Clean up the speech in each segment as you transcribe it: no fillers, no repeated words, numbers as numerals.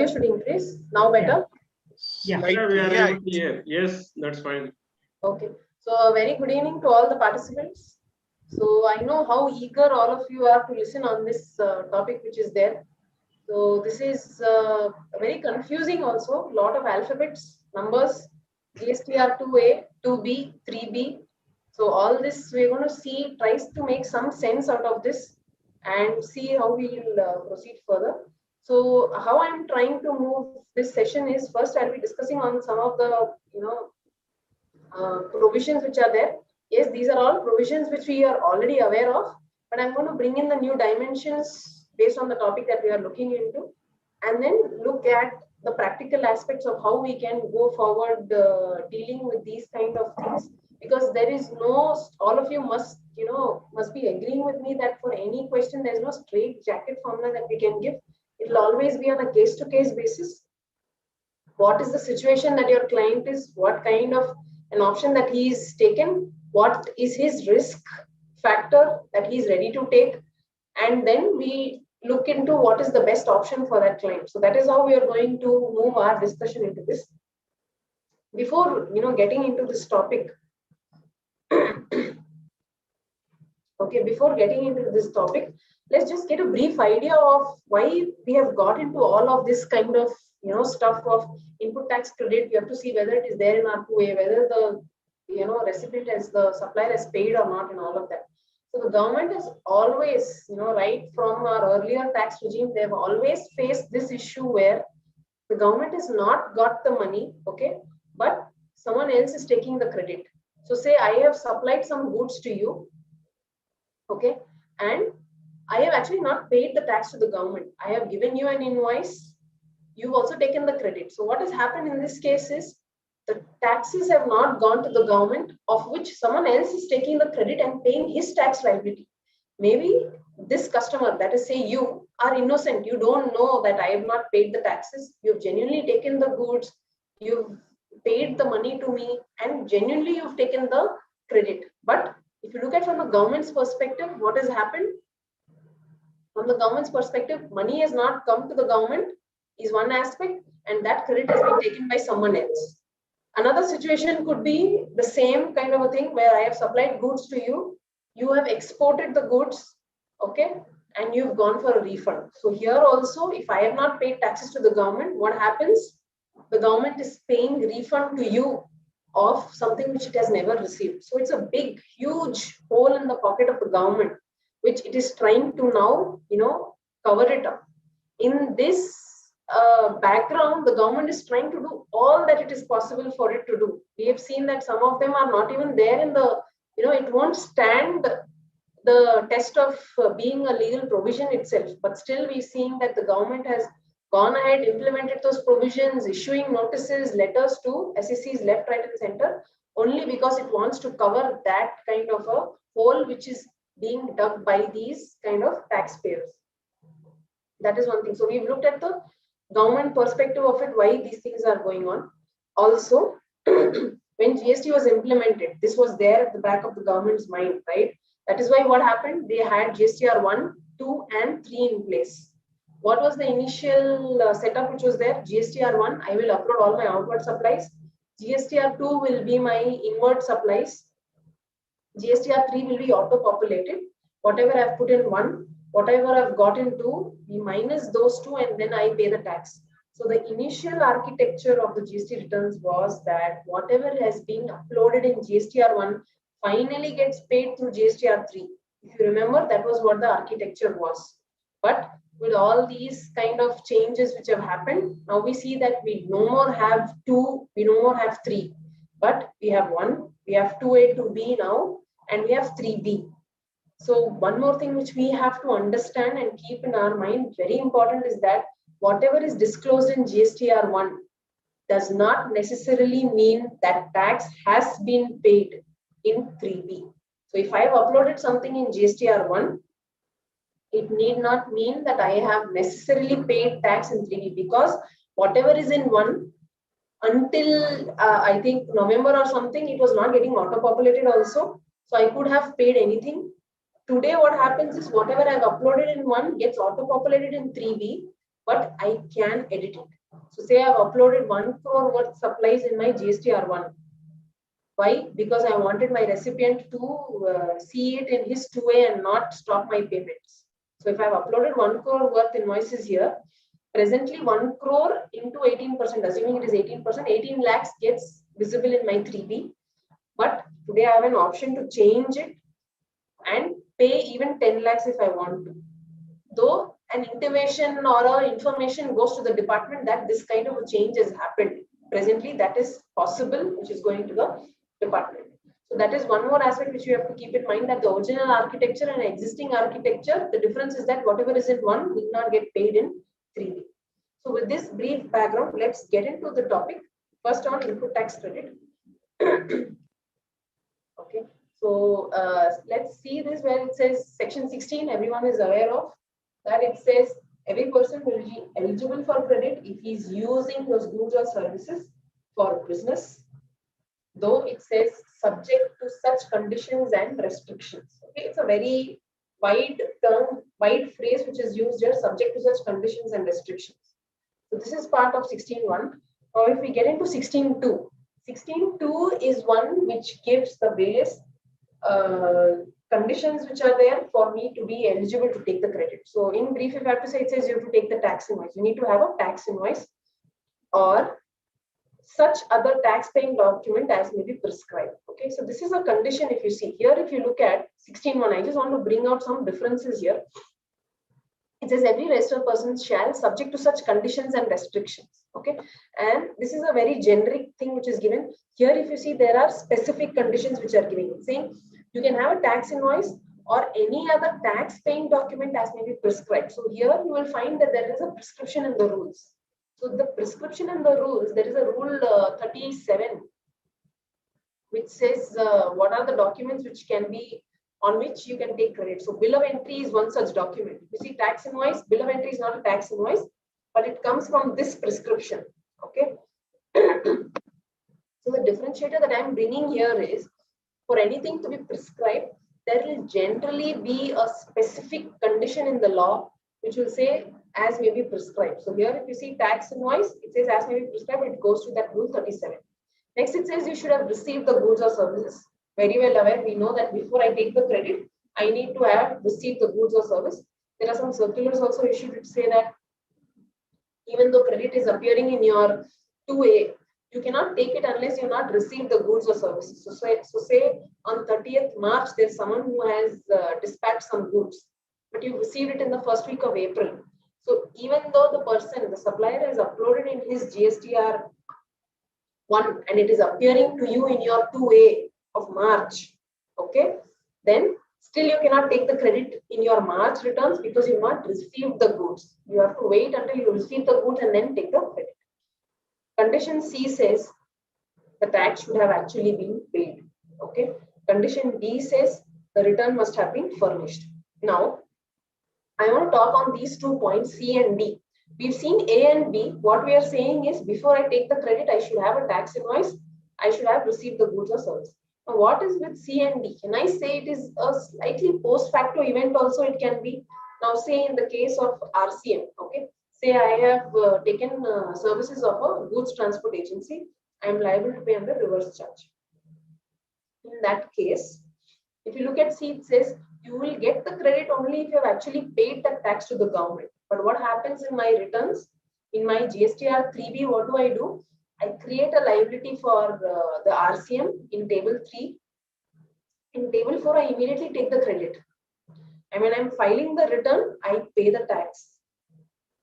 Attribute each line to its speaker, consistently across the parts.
Speaker 1: audio should increase. Now better?
Speaker 2: Yeah,
Speaker 3: We are
Speaker 2: yeah.
Speaker 3: able to hear. Yes, that's fine.
Speaker 1: Okay. So a very good evening to all the participants. So I know how eager all of you are to listen on this topic which is there. So this is very confusing also. Lot of alphabets, numbers, GSTR 2A, 2B, 3B. So all this we're going to see, tries to make some sense out of this and see how we will proceed further. So how I'm trying to move this session is, first I'll be discussing on some of the provisions which are there. Yes, these are all provisions which we are already aware of, but I'm going to bring in the new dimensions based on the topic that we are looking into, and then look at the practical aspects of how we can go forward dealing with these kind of things. Because there is no, all of you must be agreeing with me that for any question there's no straight jacket formula that we can give. It will always be on a case-to-case basis. What is the situation that your client is, what kind of an option that he is taken, what is his risk factor that he is ready to take, and then we look into what is the best option for that client. So that is how we are going to move our discussion into this. Before getting into this topic, okay, before getting into this topic, let's just get a brief idea of why we have got into all of this kind of stuff of input tax credit. We have to see whether it is there in our 2A, whether the recipient as the supplier has paid or not, and all of that. So the government has always, right from our earlier tax regime, they have always faced this issue where the government has not got the money, okay, but someone else is taking the credit. So say I have supplied some goods to you, okay, and I have actually not paid the tax to the government. I have given you an invoice. You've also taken the credit. So what has happened in this case is the taxes have not gone to the government, of which someone else is taking the credit and paying his tax liability. Maybe this customer, that is say you, are innocent. You don't know that I have not paid the taxes. You've genuinely taken the goods. You've paid the money to me and genuinely you've taken the credit. But if you look at from the government's perspective, what has happened? From the government's perspective, money has not come to the government is one aspect, and that credit has been taken by someone else. Another situation could be the same kind of a thing where I have supplied goods to you. You have exported the goods, okay, and you've gone for a refund. So here also, if I have not paid taxes to the government, what happens? The government is paying refund to you of something which it has never received. So it's a big, huge hole in the pocket of the government, which it is trying to now, cover it up. In this background, the government is trying to do all that it is possible for it to do. We have seen that some of them are not even there in the, it won't stand the test of being a legal provision itself. But still we're seeing that the government has gone ahead, implemented those provisions, issuing notices, letters to SECs left, right, and center, only because it wants to cover that kind of a hole which is being dug by these kind of taxpayers. That is one thing. So we've looked at the government perspective of it, why these things are going on. Also, when GST was implemented, this was there at the back of the government's mind, right? That is why what happened? They had GSTR 1, 2, and 3 in place. What was the initial setup which was there? GSTR 1, I will upload all my outward supplies. GSTR 2 will be my inward supplies. GSTR 3 will be auto-populated. Whatever I've put in 1, whatever I've got in 2, we minus those 2 and then I pay the tax. So the initial architecture of the GST returns was that whatever has been uploaded in GSTR 1 finally gets paid through GSTR 3. If you remember, that was what the architecture was. But with all these kind of changes which have happened, now we see that we no more have 2, we no more have 3, but we have 1, we have 2A, 2B now, and we have 3B. So one more thing which we have to understand and keep in our mind, very important, is that whatever is disclosed in GSTR 1 does not necessarily mean that tax has been paid in 3B. So if I have uploaded something in GSTR 1, it need not mean that I have necessarily paid tax in 3B, because whatever is in 1, until I think November or something, it was not getting auto-populated also. So I could have paid anything. Today, what happens is whatever I've uploaded in 1 gets auto-populated in 3B. but I can edit it. So say I've uploaded 1 crore worth supplies in my GSTR1. Why? Because I wanted my recipient to see it in his 2A and not stop my payments. So if I've uploaded 1 crore worth invoices here, presently 1 crore into 18%, assuming it is 18%, 18 lakhs gets visible in my 3B. But today I have an option to change it and pay even 10 lakhs if I want to. Though an intimation or a information goes to the department that this kind of a change has happened. Presently, that is possible, which is going to the department. So that is one more aspect which you have to keep in mind, that the original architecture and existing architecture, the difference is that whatever is in one will not get paid in 3D. So with this brief background, let's get into the topic. First on input tax credit. Okay, so let's see this where it says section 16, everyone is aware of that. It says every person will be eligible for credit if he is using those goods or services for business, though it says subject to such conditions and restrictions. Okay, it's a very wide term, wide phrase which is used here, subject to such conditions and restrictions. So this is part of 16.1. Now if we get into 16.2, 16.2 is one which gives the various conditions which are there for me to be eligible to take the credit. So in brief, if I have to say, it says you have to take the tax invoice. You need to have a tax invoice or such other tax paying document as may be prescribed. Okay, so this is a condition. If you see here, if you look at 16.1, I just want to bring out some differences here. It says every registered person shall subject to such conditions and restrictions. Okay, and this is a very generic thing which is given here. If you see, there are specific conditions which are given, saying you can have a tax invoice or any other tax paying document as may be prescribed. So here you will find that there is a prescription in the rules. So the prescription in the rules, there is a rule 37 which says what are the documents which can be on which you can take credit. So bill of entry is one such document. You see, tax invoice, bill of entry is not a tax invoice, but it comes from this prescription. Okay. So the differentiator that I'm bringing here is, for anything to be prescribed, there will generally be a specific condition in the law which will say as may be prescribed. So here, if you see tax invoice, it says as may be prescribed, it goes to that rule 37. Next, it says you should have received the goods or services. Very well aware, we know that before I take the credit, I need to have received the goods or service. There are some circulars also issued to say that even though credit is appearing in your 2A, you cannot take it unless you not receive the goods or services. So say on 30th March, there's someone who has dispatched some goods, but you received it in the first week of April. So even though the person, the supplier, has uploaded in his GSTR 1 and it is appearing to you in your 2A of March, okay, then still you cannot take the credit in your March returns because you not received the goods. You have to wait until you receive the goods and then take the credit. Condition C says the tax should have actually been paid. Okay. Condition D says the return must have been furnished. Now, I want to talk on these 2 points, C and D. We've seen A and B. What we are saying is, before I take the credit, I should have a tax invoice. I should have received the goods or service. Now, what is with C and D? Can I say it is a slightly post facto event also? It can be. Now, say in the case of RCM, okay, say I have taken services of a goods transport agency, I am liable to pay under reverse charge. In that case, if you look at C, it says you will get the credit only if you have actually paid that tax to the government. But what happens in my returns, in my GSTR 3B, what do? I create a liability for the RCM in table 3. In table 4, I immediately take the credit. And when I'm filing the return, I pay the tax.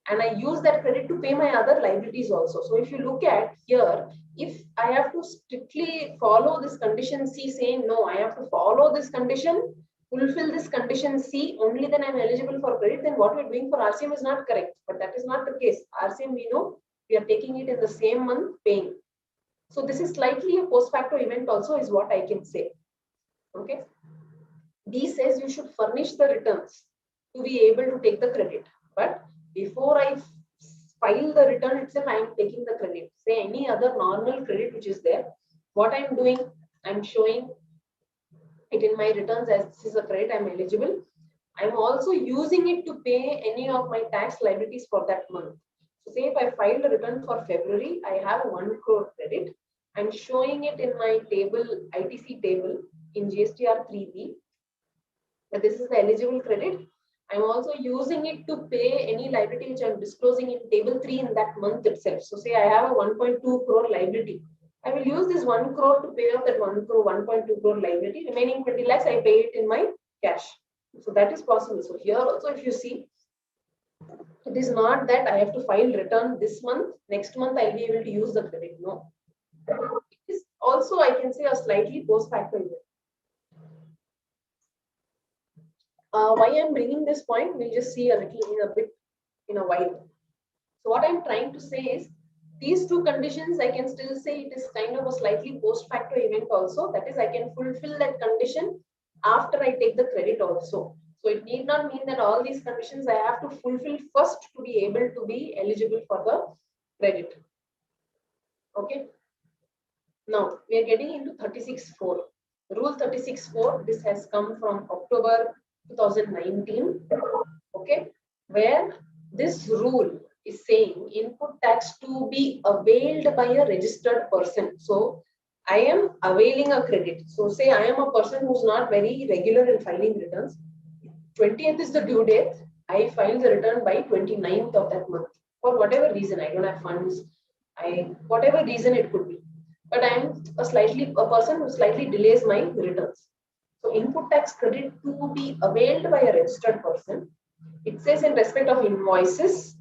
Speaker 1: And I use that credit to pay my other liabilities also. So if you look at here, if I have to strictly follow this condition C, saying no, I have to follow this condition, fulfill this condition C, only then I'm eligible for credit, then what we're doing for RCM is not correct. But that is not the case. RCM, we know we are taking it in the same month paying. So this is slightly a post facto event also, is what I can say. Okay. D says you should furnish the returns to be able to take the credit. But before I file the return itself, I am taking the credit. Say any other normal credit which is there, what I'm doing, I'm showing it in my returns as this is a credit, I'm eligible. I'm also using it to pay any of my tax liabilities for that month. So say if I filed a return for February, I have a 1 crore credit. I'm showing it in my table, ITC table in GSTR 3B. That this is the eligible credit. I'm also using it to pay any liability which I'm disclosing in table 3 in that month itself. So say I have a 1.2 crore liability. I will use this 1 crore to pay off that 1 crore, 1.2 crore liability. Remaining 20 lakhs, I pay it in my cash. So that is possible. So here also, if you see, it is not that I have to file return this month, next month I'll be able to use the credit. No. It is also, I can say, a slightly post facto event. Why I'm bringing this point, we'll just see a little in a while. So what I'm trying to say is, these two conditions, I can still say it is kind of a slightly post facto event also. That is, I can fulfill that condition after I take the credit also. So it need not mean that all these conditions I have to fulfill first to be able to be eligible for the credit. Okay. Now we are getting into 36.4. Rule 36.4. This has come from October 2019. Okay, where this rule is saying input tax to be availed by a registered person. So I am availing a credit. So say I am a person who's not very regular in filing returns. 20th is the due date. I file the return by 29th of that month. For whatever reason, I don't have funds. Whatever reason it could be. But I am a person who slightly delays my returns. So input tax credit to be availed by a registered person. It says in respect of invoices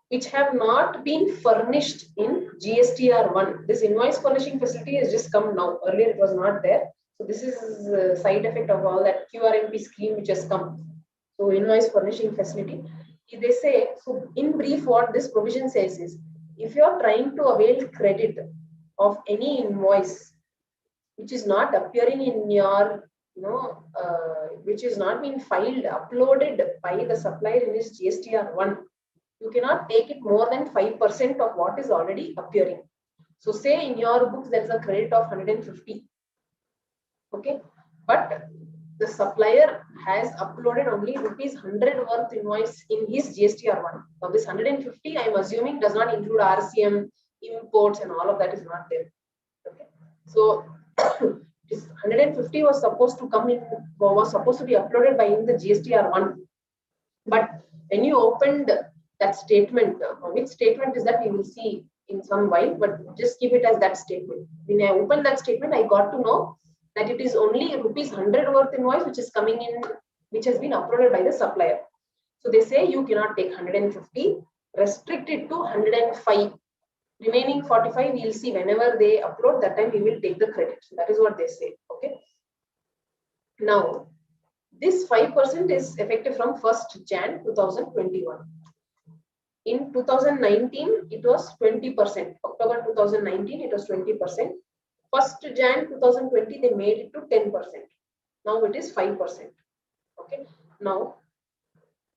Speaker 1: which have not been furnished in GSTR 1. This invoice furnishing facility has just come now. Earlier it was not there. So this is a side effect of all that QRMP scheme which has come. So invoice furnishing facility. They say, so in brief what this provision says is, if you are trying to avail credit of any invoice which is not appearing in your which is not being filed, uploaded by the supplier in his GSTR 1, you cannot take it more than 5% of what is already appearing. So say in your books there is a credit of 150. Okay, but the supplier has uploaded only ₹100 worth invoice in his GSTR 1. Now this 150, I am assuming, does not include RCM, imports, and all of that is not there. Okay, so this 150 was supposed to come in, was supposed to be uploaded by in the GSTR 1. But when you opened that statement, which statement is that we will see in some while, but just keep it as that statement. When I opened that statement, I got to know that it is only ₹100 worth invoice which is coming in, which has been uploaded by the supplier. So they say you cannot take 150, restrict it to 105. Remaining 45, we'll see whenever they upload, that time we will take the credit. So that is what they say. Okay. Now, this 5% is effective from 1st Jan 2021. In 2019, it was 20%. October 2019, it was 20%. 1st Jan 2020, they made it to 10%. Now it is 5%. Okay. Now,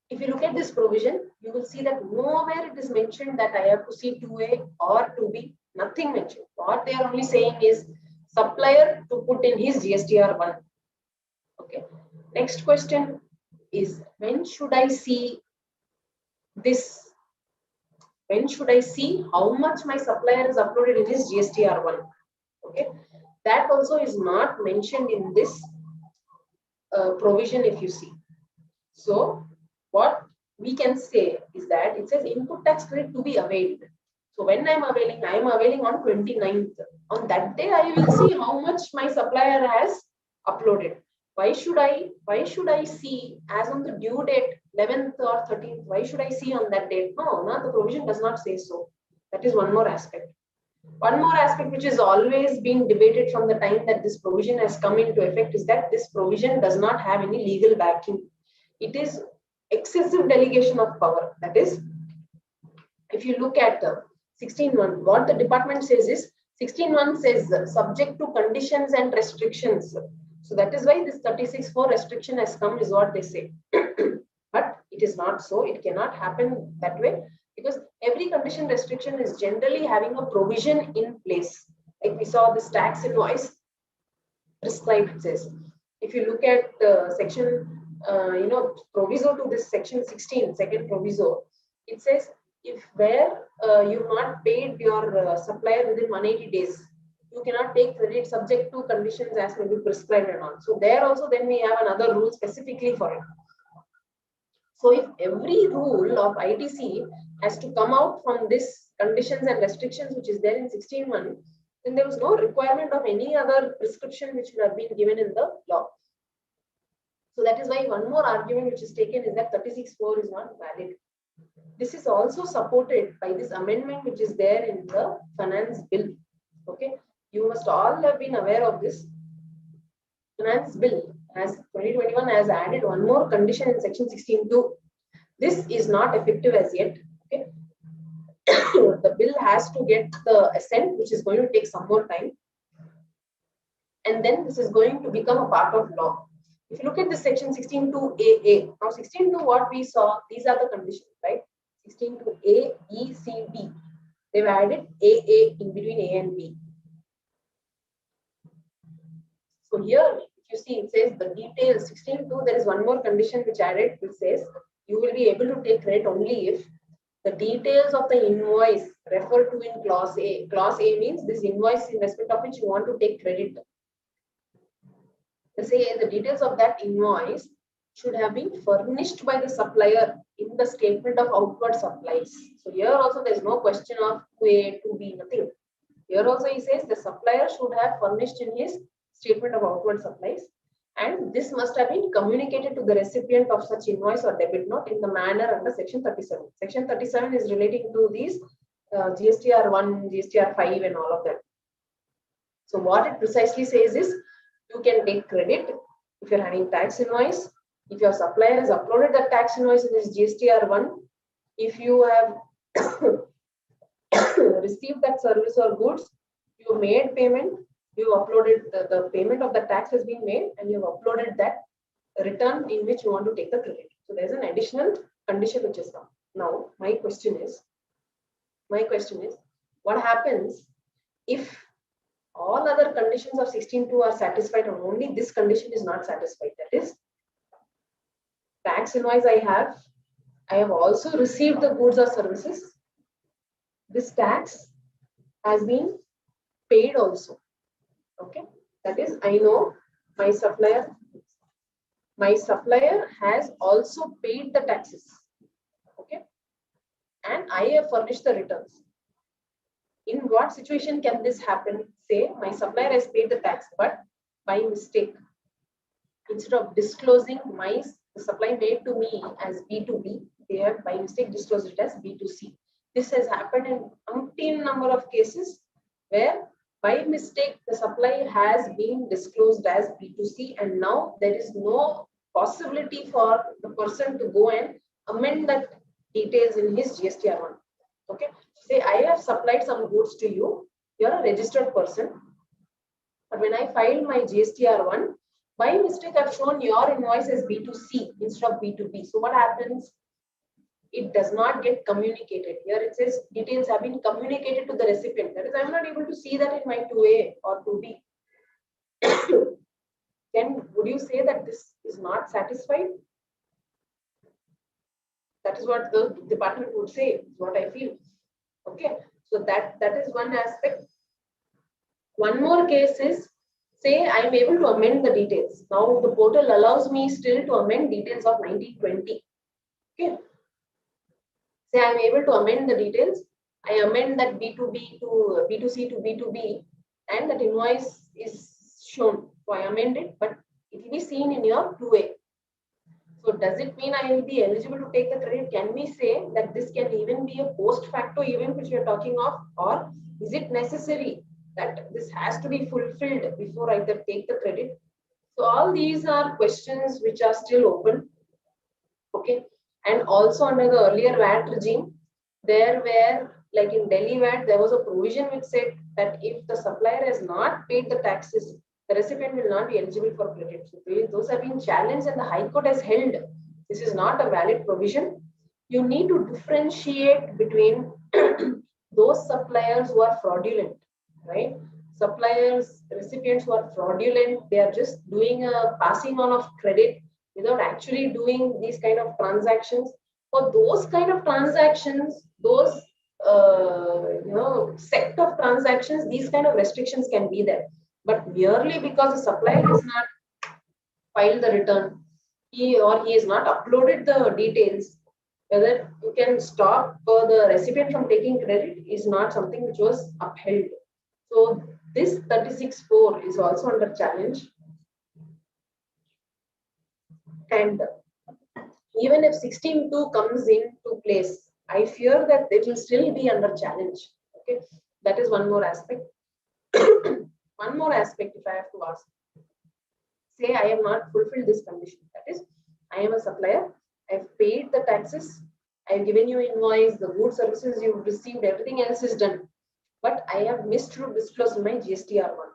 Speaker 1: if you look at this provision, you will see that nowhere it is mentioned that I have to see 2A or 2B. Nothing mentioned. What they are only saying is supplier to put in his GSTR 1. Okay. Next question is, when should I see this? When should I see how much my supplier is uploaded in his GSTR 1? Okay. That also is not mentioned in this provision if you see. So what we can say is that it says input tax credit to be availed. So when I am availing on 29th. On that day, I will see how much my supplier has uploaded. Why should I see as on the due date 11th or 13th? Why should I see on that date? No, the provision does not say so. That is one more aspect. One more aspect which is always being debated from the time that this provision has come into effect is that this provision does not have any legal backing. It is excessive delegation of power. That is, if you look at 16.1, what the department says is 16.1 says subject to conditions and restrictions. So that is why this 36.4 restriction has come is what they say. But it is not so. It cannot happen that way because every condition restriction is generally having a provision in place. Like we saw this tax invoice prescribed, it says. If you look at section proviso to this section 16, second proviso. It says if where you've not paid your supplier within 180 days, you cannot take credit subject to conditions as may be prescribed and on. So there also then we have another rule specifically for it. So if every rule of ITC has to come out from this conditions and restrictions which is there in 16.1, then there was no requirement of any other prescription which would have been given in the law. So that is why one more argument which is taken is that 36.4 is not valid. This is also supported by this amendment which is there in the finance bill. Okay, you must all have been aware of this. Finance bill as 2021 has added one more condition in section 16.2. This is not effective as yet. Okay, the bill has to get the assent, which is going to take some more time, and then this is going to become a part of law. If you look at the section 16.2 now 16.2 what we saw, these are the conditions, right? 16.2 B, C, D. They've added AA in between A and B. So here, if you see, it says the details 16.2. There is one more condition which added, which says you will be able to take credit only if the details of the invoice referred to in clause A. Clause A means this invoice in respect of which you want to take credit. They say the details of that invoice should have been furnished by the supplier in the statement of outward supplies. So here also there is no question of 2A, 2B, nothing. Here also he says the supplier should have furnished in his statement of outward supplies, and this must have been communicated to the recipient of such invoice or debit note in the manner under section 37. Section 37 is relating to these GSTR 1, GSTR 5 and all of that. So what it precisely says is you can take credit if you're having tax invoice, if your supplier has uploaded the tax invoice in this GSTR 1, if you have received that service or goods, you made payment, you uploaded the payment of the tax has been made, and you have uploaded that return in which you want to take the credit. So there's an additional condition which is come. Now my question is, what happens if all other conditions of 16.2 are satisfied and only this condition is not satisfied? That is, tax invoice I have also received the goods or services. This tax has been paid also. Okay, that is, I know my supplier has also paid the taxes. Okay, and I have furnished the returns. In what situation can this happen? Say my supplier has paid the tax, but by mistake, instead of disclosing the supply made to me as B2B, they have by mistake disclosed it as B2C. This has happened in umpteen number of cases where by mistake the supply has been disclosed as B2C, and now there is no possibility for the person to go and amend that details in his GSTR 1. Okay, say I have supplied some goods to you, you are a registered person, but when I filed my GSTR 1, by mistake I've shown your invoice as B2C instead of B2B. So what happens? It does not get communicated. Here it says details have been communicated to the recipient. That is, I'm not able to see that in my 2A or 2B. Then would you say that this is not satisfied? That is what the department would say, is what I feel. Okay, so that is one aspect. One more case is, say I am able to amend the details. Now the portal allows me still to amend details of 1920. Okay, say I am able to amend the details. I amend that B2B to B2C to B2B, and that invoice is shown. So I amend it, but it will be seen in your 2A. So does it mean I will be eligible to take the credit? Can we say that this can even be a post facto event which we are talking of, or is it necessary that this has to be fulfilled before I can take the credit? So all these are questions which are still open. Okay, and also under the earlier VAT regime, there were, like in Delhi VAT, there was a provision which said that if the supplier has not paid the taxes, the recipient will not be eligible for credit. So those have been challenged, and the High Court has held this is not a valid provision. You need to differentiate between those suppliers who are fraudulent, right? Suppliers, recipients who are fraudulent, they are just doing a passing on of credit without actually doing these kind of transactions. For those kind of transactions, those set of transactions, these kind of restrictions can be there. But merely because the supplier has not filed the return, he has not uploaded the details, whether you can stop the recipient from taking credit is not something which was upheld. So this 36.4 is also under challenge. And even if 16.2 comes into place, I fear that it will still be under challenge. Okay, that is one more aspect. One more aspect, if I have to ask, say I have not fulfilled this condition. That is, I am a supplier, I have paid the taxes, I have given you invoice, the goods services you've received, everything else is done. But I have missed to disclose my GSTR1.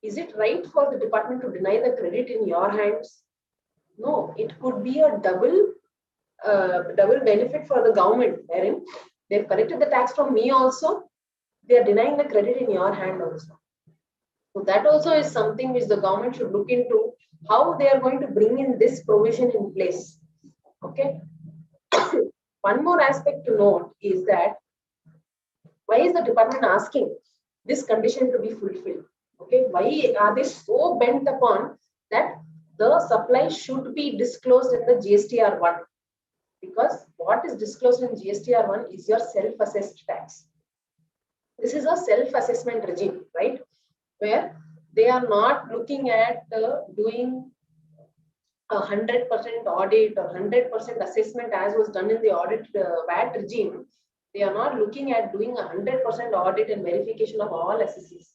Speaker 1: Is it right for the department to deny the credit in your hands? No, it could be a double benefit for the government, wherein they've collected the tax from me also, they are denying the credit in your hand also. So that also is something which the government should look into, how they are going to bring in this provision in place. Okay. One more aspect to note is that why is the department asking this condition to be fulfilled? Okay, why are they so bent upon that the supply should be disclosed in the GSTR1? Because what is disclosed in GSTR1 is your self-assessed tax. This is a self-assessment regime, right? Where they are not looking at doing 100% audit or 100% assessment as was done in the audit VAT regime. They are not looking at doing 100% audit and verification of all SSCs.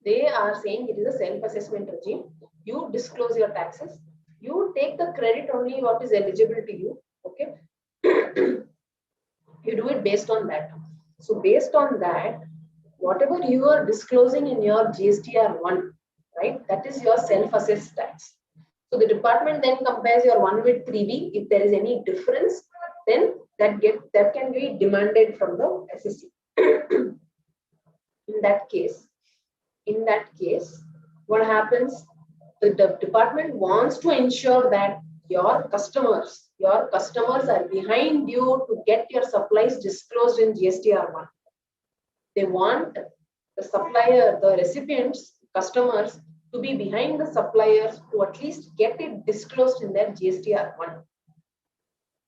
Speaker 1: They are saying it is a self-assessment regime. You disclose your taxes. You take the credit only what is eligible to you. Okay. You do it based on that. So based on that, whatever you are disclosing in your GSTR1, right, that is your self-assessed tax. So the department then compares your 1 with 3B. If there is any difference, then that can be demanded from the SSC. In that case, what happens? The department wants to ensure that your customers are behind you to get your supplies disclosed in GSTR1. They want the supplier, the recipients, customers to be behind the suppliers to at least get it disclosed in their GSTR1.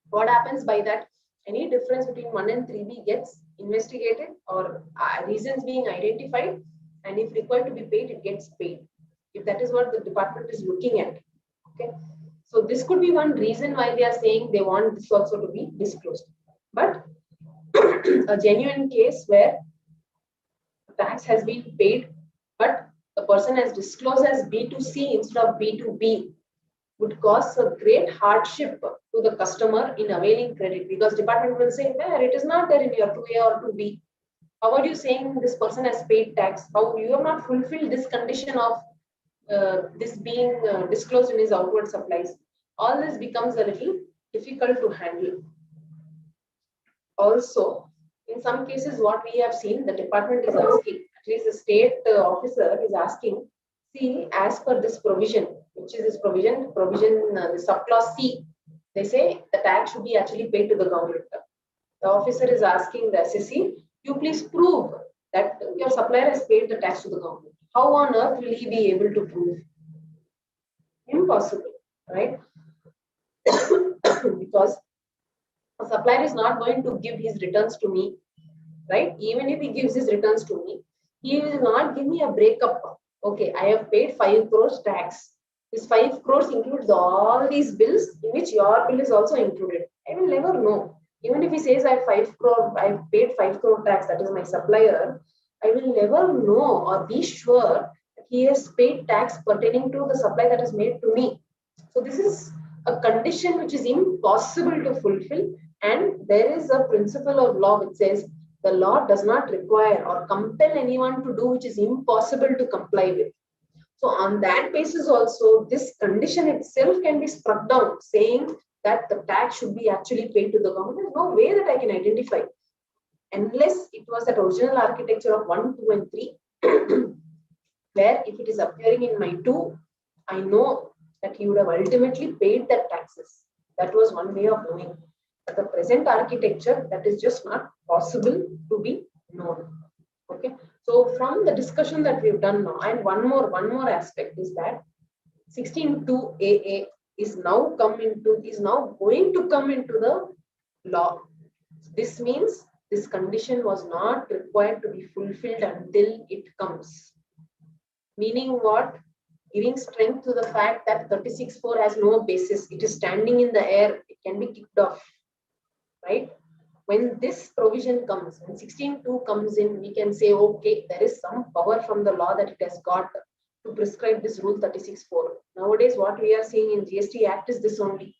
Speaker 1: What happens by that? Any difference between 1 and 3B gets investigated or reasons being identified, and if required to be paid, it gets paid. If that is what the department is looking at. Okay. So this could be one reason why they are saying they want this also to be disclosed. But a genuine case where tax has been paid, but the person has disclosed as B2C instead of B2B, would cause a great hardship to the customer in availing credit, because department will say, where it is not there in your 2A or 2B. How are you saying this person has paid tax? How you have not fulfilled this condition of this being disclosed in his outward supplies? All this becomes a little difficult to handle. Also, in some cases, what we have seen, the department is asking, at least the state officer is asking, see, as per this provision, which is this provision, the subclause C, they say the tax should be actually paid to the government. The officer is asking the SSC, you please prove that your supplier has paid the tax to the government. How on earth will he be able to prove? Impossible, right? Because a supplier is not going to give his returns to me, right? Even if he gives his returns to me, he will not give me a breakup. Okay, I have paid 5 crores tax. This 5 crores includes all these bills in which your bill is also included. I will never know. Even if he says I have paid 5 crore tax, that is my supplier, I will never know or be sure that he has paid tax pertaining to the supply that is made to me. So this is a condition which is impossible to fulfill, and there is a principle of law which says the law does not require or compel anyone to do which is impossible to comply with. So on that basis also, this condition itself can be struck down, saying that the tax should be actually paid to the government. There's no way that I can identify, unless it was that original architecture of 1, 2, and 3, where if it is appearing in my 2, I know that he would have ultimately paid that taxes. That was one way of knowing. But the present architecture, that is just not possible to be known. Okay. So from the discussion that we've done now, and one more aspect is that 16.2 AA is now going to come into the law. This means this condition was not required to be fulfilled until it comes. Meaning what? Giving strength to the fact that 36.4 has no basis. It is standing in the air. It can be kicked off. Right? When this provision comes, when 16.2 comes in, we can say, okay, there is some power from the law that it has got to prescribe this rule 36.4. Nowadays, what we are seeing in GST Act is this only.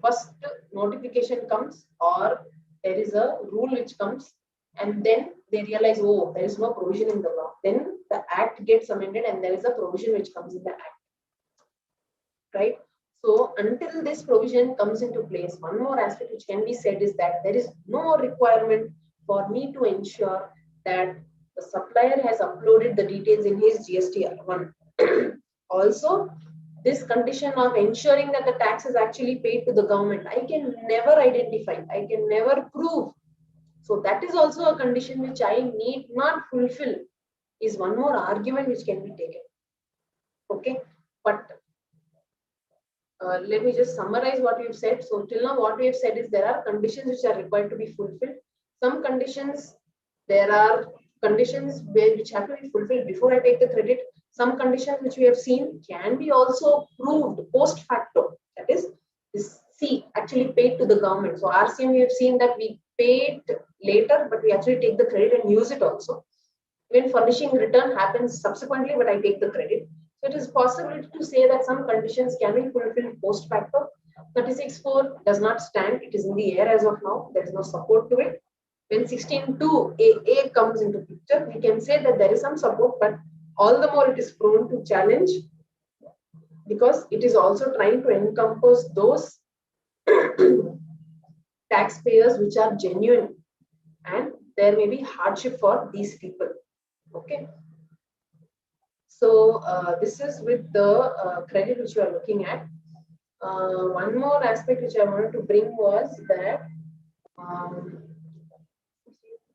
Speaker 1: First notification comes, or there is a rule which comes, and then they realize, oh, there is no provision in the law. Then the act gets amended and there is a provision which comes in the act. Right? So until this provision comes into place, one more aspect which can be said is that there is no requirement for me to ensure that the supplier has uploaded the details in his GST1. Also, this condition of ensuring that the tax is actually paid to the government, I can never identify, I can never prove. So that is also a condition which I need not fulfill, is one more argument which can be taken. Okay, but let me just summarize what we've said. So till now what we have said is there are conditions which are required to be fulfilled. Some conditions, there are conditions which have to be fulfilled before I take the credit. Some conditions which we have seen can be also proved post facto. That is, this C actually paid to the government. So RCM, we have seen that we paid later, but we actually take the credit and use it also. When furnishing return happens subsequently, but I take the credit. So it is possible to say that some conditions can be fulfilled post facto. 36.4 does not stand. It is in the air as of now. There is no support to it. When 16.2 AA comes into picture, we can say that there is some support, but all the more it is prone to challenge because it is also trying to encompass those taxpayers which are genuine, and there may be hardship for these people. Okay. So this is with the credit which you are looking at. One more aspect which I wanted to bring was that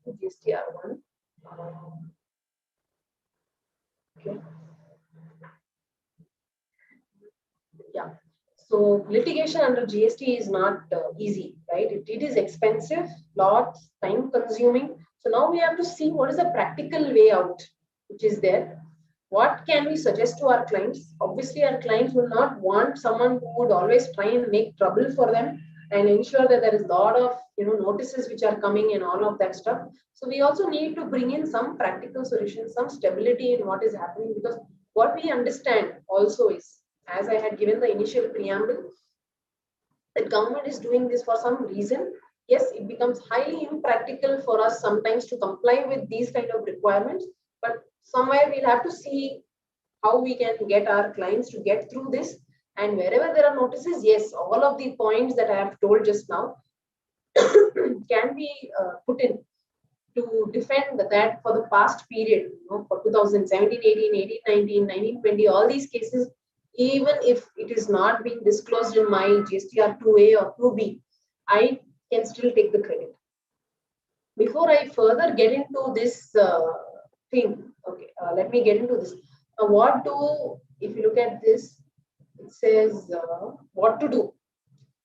Speaker 1: GSTR1. Okay. Yeah. So litigation under GST is not easy, right? It is expensive, lots, time consuming. So now we have to see what is the practical way out which is there. What can we suggest to our clients? Obviously, our clients will not want someone who would always try and make trouble for them and ensure that there is a lot of notices which are coming and all of that stuff. So we also need to bring in some practical solutions, some stability in what is happening, because what we understand also is, as I had given the initial preamble, the government is doing this for some reason. Yes, it becomes highly impractical for us sometimes to comply with these kind of requirements, but somewhere we'll have to see how we can get our clients to get through this. And wherever there are notices, yes, all of the points that I have told just now can be put in to defend that for the past period, for 2017, 18, 18, 19, 19, 20, all these cases, even if it is not being disclosed in my GSTR 2A or 2B, I can still take the credit. Before I further get into this thing, okay, let me get into this. If you look at this, it says what to do.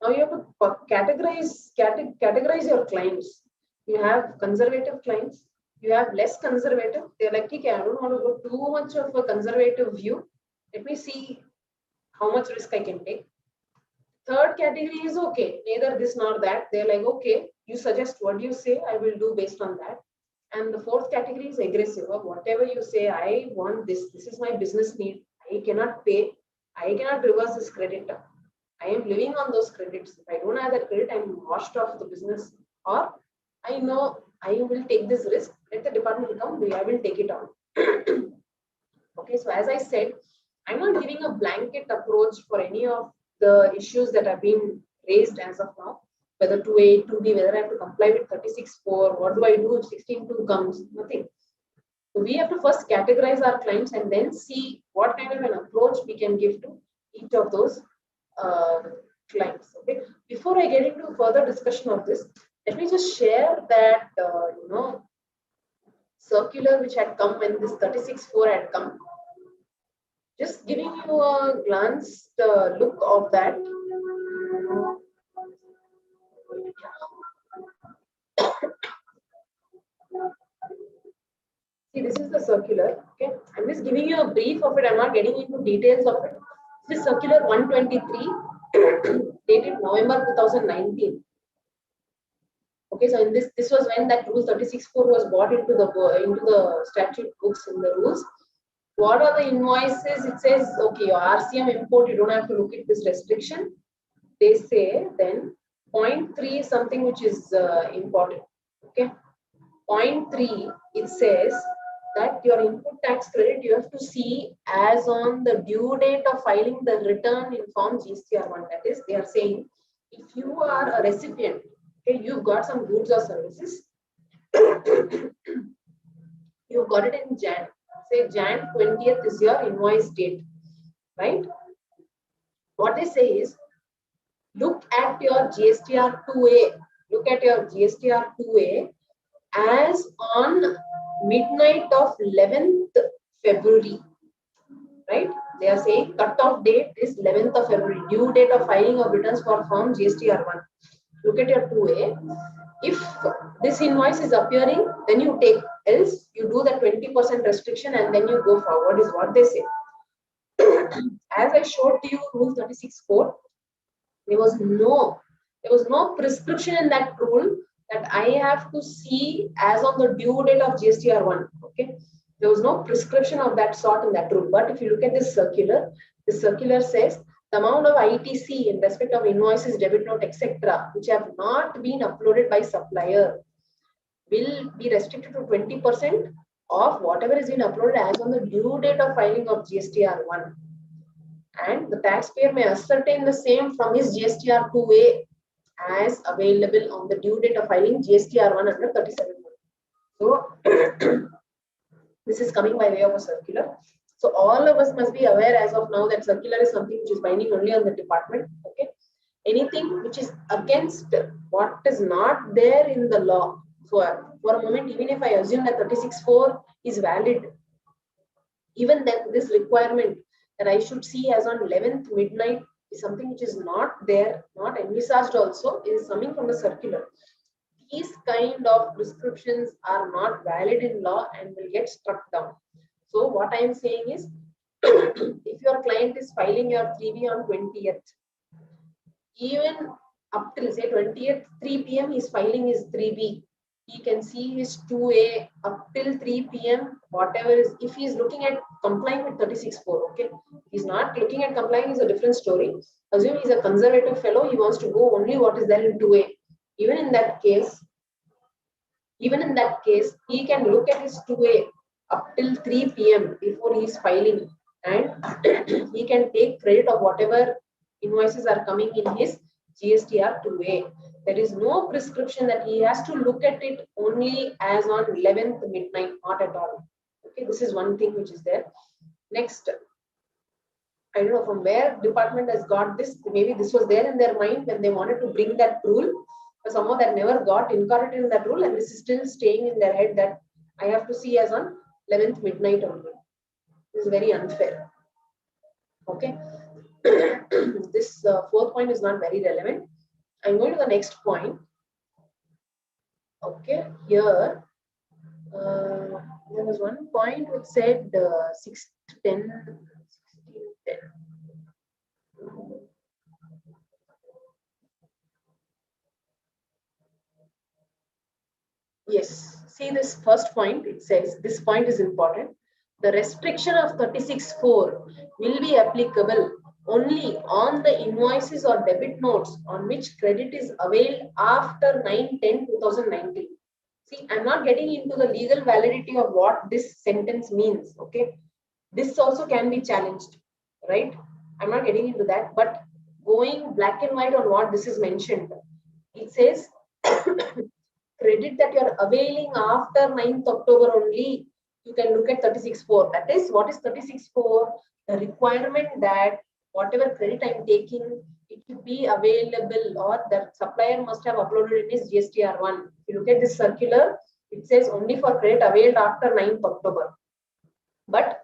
Speaker 1: Now you have to categorize your clients. You have conservative clients, you have less conservative. They're like, okay, I don't want to go too much of a conservative view. Let me see how much risk I can take. Third category is okay, neither this nor that. They're like, okay, you suggest what you say, I will do based on that. And the fourth category is aggressive. Whatever you say, I want this. This is my business need. I cannot pay. I cannot reverse this credit. I am living on those credits. If I don't have that credit, I'm washed off the business. Or I know I will take this risk. Let the department come. I will take it on. Okay. So as I said, I'm not giving a blanket approach for any of the issues that have been raised as of now. Whether 2A, 2B, whether I have to comply with 36.4, what do I do if 16.2 comes? Nothing. So we have to first categorize our clients and then see what kind of an approach we can give to each of those clients. Okay. Before I get into further discussion of this, let me just share that circular which had come when this 36.4 had come. Just giving you a glance look of that. See, this is the circular. Okay, I'm just giving you a brief of it. I'm not getting into details of it. This is circular 123 dated November 2019. Okay, so in this was when that rule 36.4 was brought into the statute books in the rules. What are the invoices? It says, okay, your RCM import, you don't have to look at this restriction. They say then 0.3 is something which is important. Okay, 0.3, it says that your input tax credit you have to see as on the due date of filing the return in form GSTR1. That is, they are saying if you are a recipient, okay, you've got some goods or services, you've got it in Jan, say Jan 20th is your invoice date, right? What they say is, look at your GSTR2A, look at your GSTR2A as on midnight of 11th February, right? They are saying cut-off date is 11th of February, due date of filing of returns for form GSTR1. Look at your 2A. If this invoice is appearing, then you take, else you do the 20% restriction and then you go forward, is what they say. As I showed to you, rule 36.4, there was no prescription in that rule that I have to see as on the due date of GSTR1. Okay, there was no prescription of that sort in that rule. But if you look at this circular says the amount of ITC in respect of invoices, debit note, etc., which have not been uploaded by supplier, will be restricted to 20% of whatever is been uploaded as on the due date of filing of GSTR1. And the taxpayer may ascertain the same from his GSTR2A as available on the due date of filing GSTR1 under 37. So this is coming by way of a circular. So all of us must be aware as of now that circular is something which is binding only on the department. Okay, anything which is against what is not there in the law. So for a moment, even if I assume that 36.4 is valid, even then this requirement that I should see as on 11th midnight is something which is not there, not envisaged also, is coming from the circular. These kind of prescriptions are not valid in law and will get struck down. So what I am saying is, if your client is filing your 3B on 20th, even up till say 20th, 3 p.m. he's filing his 3B. He can see his 2A up till 3 p.m. Whatever is, if he's looking at complying with 36.4, okay. He's not looking at complying is a different story. Assume he's a conservative fellow, he wants to go only what is there in 2A. Even in that case, he can look at his 2A up till 3 p.m. before he's filing, and he can take credit of whatever invoices are coming in his GSTR 2A. There is no prescription that he has to look at it only as on 11th midnight, not at all. Okay, this is one thing which is there. Next, I don't know from where department has got this. Maybe this was there in their mind when they wanted to bring that rule, but somehow that never got incorporated in that rule, and this is still staying in their head that I have to see as on 11th midnight only. This is very unfair. Okay. This fourth point is not very relevant. I'm going to the next point. Okay, here there was one point which said 1610. Yes, see this first point, it says this point is important. The restriction of 36.4 will be applicable only on the invoices or debit notes on which credit is availed after 9/10/2019. See, I'm not getting into the legal validity of what this sentence means. Okay, this also can be challenged, right? I'm not getting into that, but going black and white on what this is mentioned, it says credit that you're availing after 9th October only, you can look at 36.4. That is, what is 36.4? The requirement that whatever credit I'm taking, it should be available, or the supplier must have uploaded in his GSTR1. If you look at this circular, it says only for credit availed after 9th October. But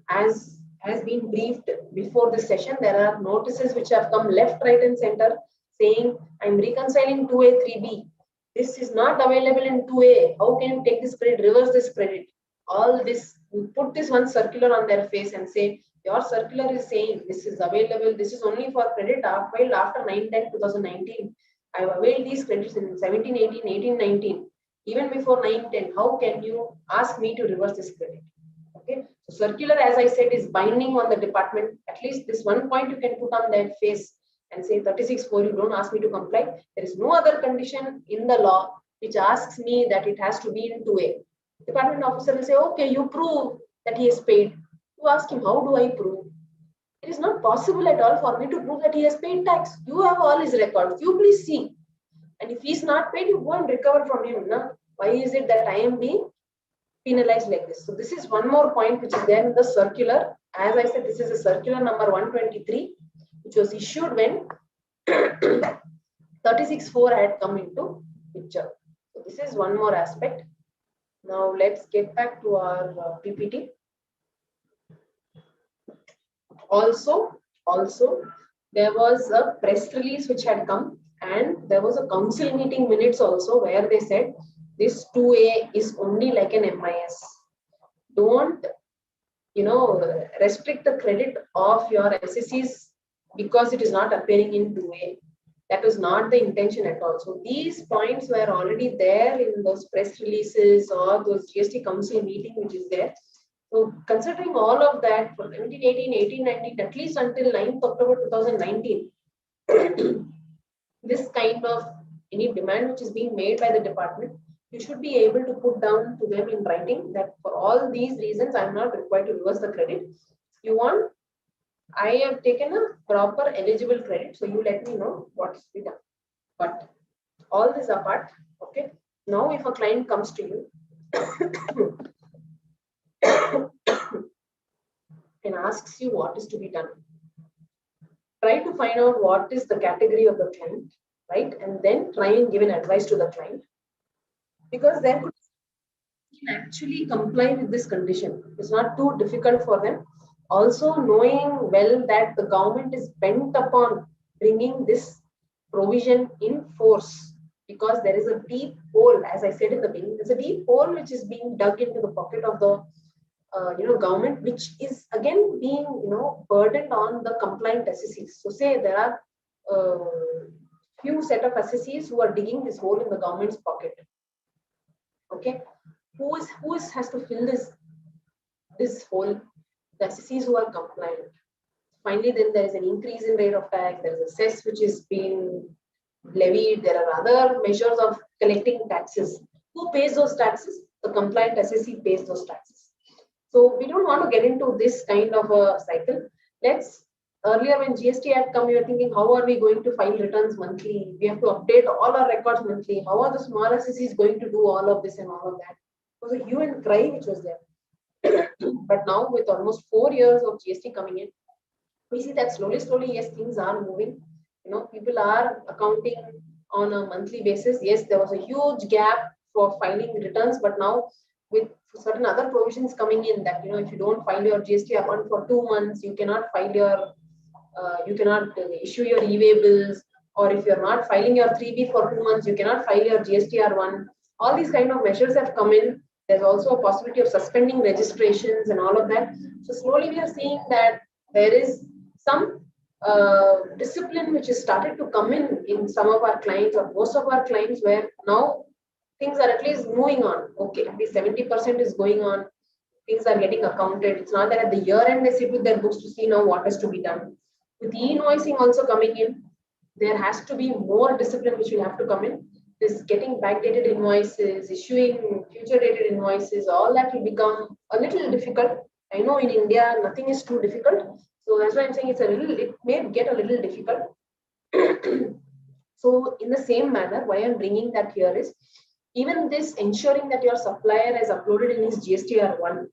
Speaker 1: as has been briefed before this session, there are notices which have come left, right, and center saying, I'm reconciling 2A, 3B. This is not available in 2A. How can you take this credit, reverse this credit? All this, you put this one circular on their face and say, your circular is saying this is available, this is only for credit filed after 9/10/2019. I've availed these credits in 17/18, 18/19, even before 9/10. How can you ask me to reverse this credit? Okay, so circular, as I said, is binding on the department. At least this one point you can put on their face and say 36(4), you don't ask me to comply. There is no other condition in the law which asks me that it has to be in 2A. Department officer will say, okay, you prove that he has paid. You ask him, how do I prove? It is not possible at all for me to prove that he has paid tax. You have all his records. You please see. And if he's not paid, you go and recover from him. Na? Why is it that I am being penalized like this? So this is one more point which is there in the circular. As I said, this is a circular number 123, which was issued when 36(4) had come into picture. So this is one more aspect. Now let's get back to our PPT. Also, there was a press release which had come, and there was a council meeting minutes also where they said this 2A is only like an MIS. Don't, restrict the credit of your SSCs because it is not appearing in 2A. That was not the intention at all. So these points were already there in those press releases or those GST council meeting which is there. So considering all of that for 17/18, 18/19, at least until 9th October 2019, this kind of any demand which is being made by the department, you should be able to put down to them in writing that for all these reasons, I'm not required to reverse the credit. You want, I have taken a proper eligible credit, so you let me know what's to be done. But all this apart, okay, now if a client comes to you and asks you what is to be done, try to find out what is the category of the client, right? And then try and give an advice to the client, because there could actually comply with this condition. It's not too difficult for them. Also knowing well that the government is bent upon bringing this provision in force, because there is a deep hole, as I said in the beginning, there's a deep hole which is being dug into the pocket of the government, which is again being burdened on the compliant SSCs. So say there are few set of SSCs who are digging this hole in the government's pocket. Okay, who has to fill this hole? The SSCs who are compliant. Finally, then there is an increase in rate of tax. There is a cess which is being levied. There are other measures of collecting taxes. Who pays those taxes? The compliant SSC pays those taxes. So we don't want to get into this kind of a cycle. Earlier when GST had come, we were thinking, how are we going to file returns monthly? We have to update all our records monthly. How are the small SSCs going to do all of this and all of that? It was a hue and cry which was there. But now with almost 4 years of GST coming in, we see that slowly, yes, things are moving. People are accounting on a monthly basis. Yes, there was a huge gap for filing returns, but now with certain other provisions coming in that, if you don't file your GST-1 for 2 months, you cannot file your, you cannot issue your e-way bills, or if you're not filing your 3B for 2 months, you cannot file your GSTR1. All these kind of measures have come in. There's also a possibility of suspending registrations and all of that. So slowly we are seeing that there is some discipline which has started to come in some of our clients or most of our clients, where now things are at least moving on. Okay, at least 70% is going on. Things are getting accounted. It's not that at the year end they sit with their books to see now what is to be done. With e-invoicing also coming in, there has to be more discipline which will have to come in. This getting backdated invoices, issuing future dated invoices, all that will become a little difficult. I know in India nothing is too difficult, so that's why I'm saying it may get a little difficult. So in the same manner, why I'm bringing that here is, even this ensuring that your supplier has uploaded in his GSTR1,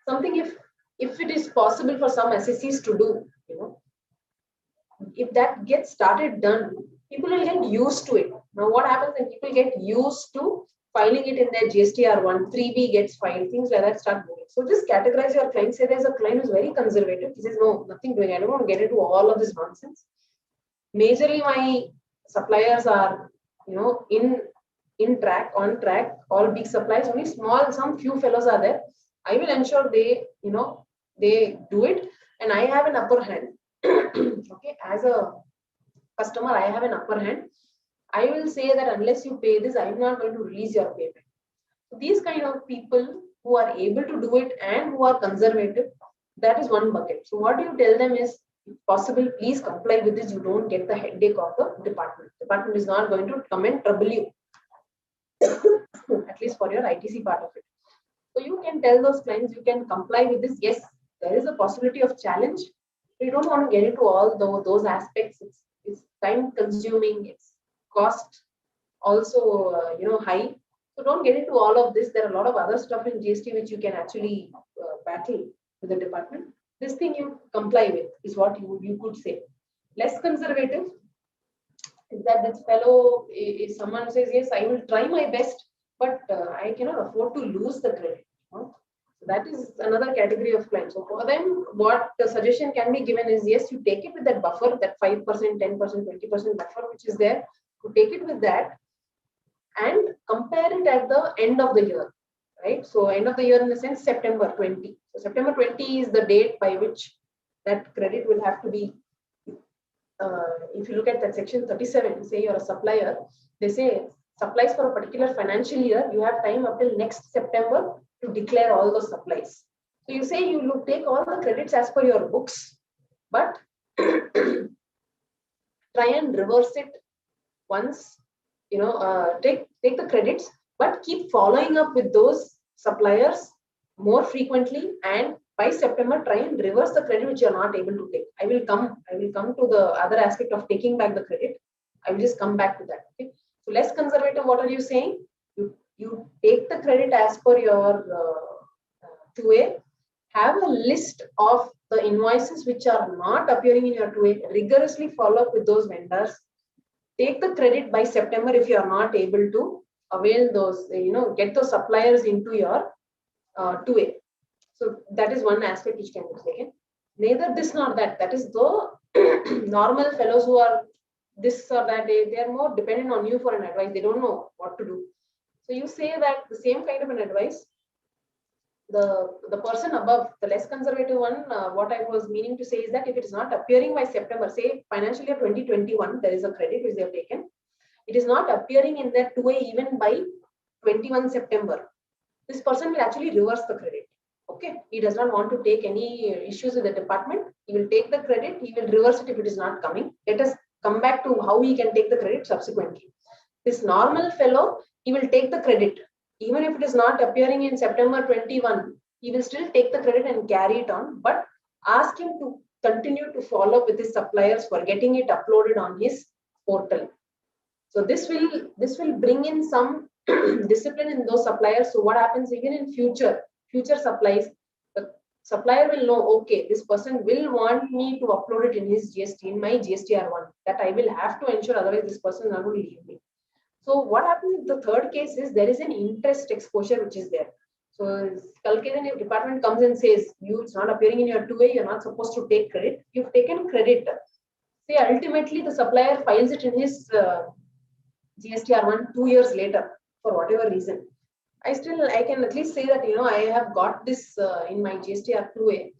Speaker 1: something if it is possible for some SSCs to do, if that gets started done, people will get used to it. Now, what happens when people get used to filing it in their GSTR1, 3B gets filed, things like that start moving. So just categorize your client. Say there's a client who's very conservative. He says, no, nothing doing. I don't want to get into all of this nonsense. Majorly, my suppliers are, on track, all big suppliers. Only small, some few fellows are there. I will ensure they do it, and I have an upper hand. Okay, as a customer, I have an upper hand. I will say that unless you pay this, I'm not going to release your payment. So these kind of people who are able to do it and who are conservative, that is one bucket. So what you tell them is, if possible, please comply with this. You don't get the headache of the department. Department is not going to come and trouble you, at least for your ITC part of it. So you can tell those clients, you can comply with this. Yes, there is a possibility of challenge. You don't want to get into all those aspects. It's time consuming. It's cost also high. So don't get into all of this. There are a lot of other stuff in GST which you can actually battle with the department. This thing you comply with is what you could say. Less conservative is that this fellow, if someone says, yes, I will try my best, but I cannot afford to lose the credit. So that is another category of clients. So for them, what the suggestion can be given is, yes, you take it with that buffer, that 5%, 10%, 20% buffer, which is there. You take it with that and compare it at the end of the year, right? So end of the year in the sense September 20. So September 20 is the date by which that credit will have to be. If you look at that section 37, say you're a supplier, they say supplies for a particular financial year, you have time up till next September to declare all those supplies. So you say you look, take all the credits as per your books, but try and reverse it once, take the credits, but keep following up with those suppliers more frequently, and by September try and reverse the credit which you are not able to take. I will come to the other aspect of taking back the credit. I will just come back to that. Okay, so less conservative, what are you saying? You take the credit as per your 2A. Have a list of the invoices which are not appearing in your 2A. Rigorously follow up with those vendors. Take the credit by September if you are not able to avail those, get those suppliers into your 2A. So that is one aspect which can be taken. Neither this nor that. That is the normal fellows who are this or that, they are more dependent on you for an advice. They don't know what to do. So you say that the same kind of an advice, the person above, the less conservative one, what I was meaning to say is that if it is not appearing by September, say financial year 2021, there is a credit which they have taken. It is not appearing in their 2A even by 21 September. This person will actually reverse the credit. Okay, he does not want to take any issues with the department. He will take the credit. He will reverse it if it is not coming. Let us come back to how he can take the credit subsequently. This normal fellow, he will take the credit. Even if it is not appearing in September 21, he will still take the credit and carry it on, but ask him to continue to follow up with his suppliers for getting it uploaded on his portal. So this will bring in some discipline in those suppliers. So what happens even in future supplies, the supplier will know, okay, this person will want me to upload it in his GST, in my GSTR1, that I will have to ensure, otherwise this person is not going to leave me. So what happens in the third case is there is an interest exposure which is there. So Kalkedan, if department comes and says, it's not appearing in your 2A, you're not supposed to take credit. You've taken credit. Say ultimately the supplier files it in his GSTR1 2 years later for whatever reason. I can at least say that, I have got this in my GSTR2A.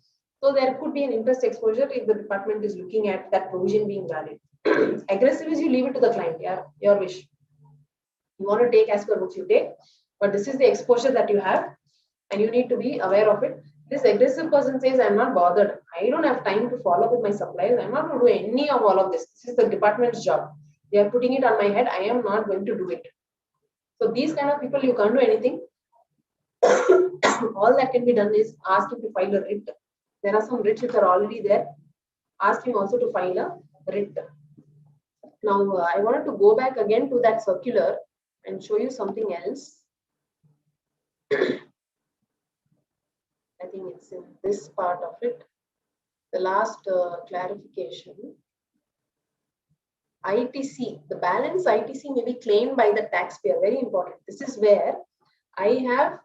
Speaker 1: So there could be an interest exposure if the department is looking at that provision being valid. Aggressive is you leave it to the client, your wish. You want to take as per books, you take, but this is the exposure that you have and you need to be aware of it. This aggressive person says, I'm not bothered. I don't have time to follow up with my suppliers. I'm not going to do any of all of this. This is the department's job. They are putting it on my head. I am not going to do it. So these kind of people, you can't do anything. All that can be done is ask him to file a writ. There are some writs which are already there. Ask him also to file a writ. Now, I wanted to go back again to that circular and show you something else. I think it's in this part of it. The last clarification. ITC, the balance ITC may be claimed by the taxpayer. Very important. This is where I have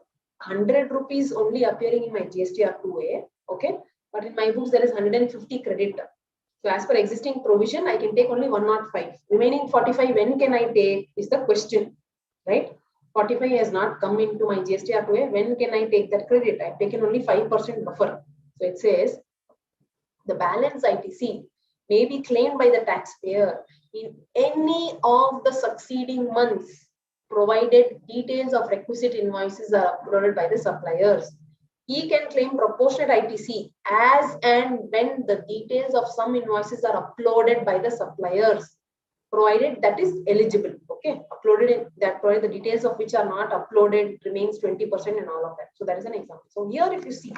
Speaker 1: 100 rupees only appearing in my GSTR 2A. Okay. But in my books, there is 150 credit. So as per existing provision, I can take only 105. Remaining 45, when can I take is the question, right? 45 has not come into my GSTR 2A. When can I take that credit? I've taken only 5% buffer. So it says the balance ITC may be claimed by the taxpayer in any of the succeeding months, provided details of requisite invoices are uploaded by the suppliers. He can claim proportionate ITC as and when the details of some invoices are uploaded by the suppliers, provided that is eligible. Okay, uploaded in that, provided the details of which are not uploaded remains 20% and all of that. So that is an example. So here, if you see,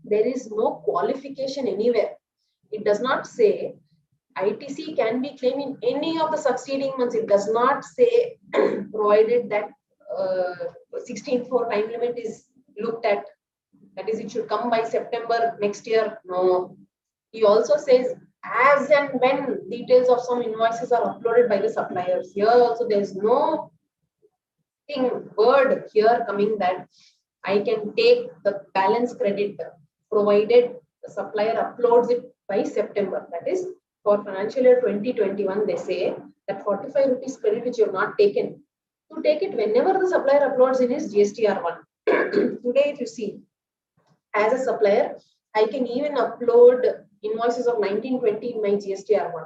Speaker 1: there is no qualification anywhere. It does not say ITC can be claimed in any of the succeeding months. It does not say provided that 16/4 time limit is looked at. That is, it should come by September next year. No. He also says as and when details of some invoices are uploaded by the suppliers. Here also there is no word here coming that I can take the balance credit provided the supplier uploads it by September. That is, for financial year 2021, they say that 45 rupees credit which you have not taken, to take it whenever the supplier uploads in his GSTR1. Today, if you see, as a supplier, I can even upload invoices of 1920 in my GSTR1.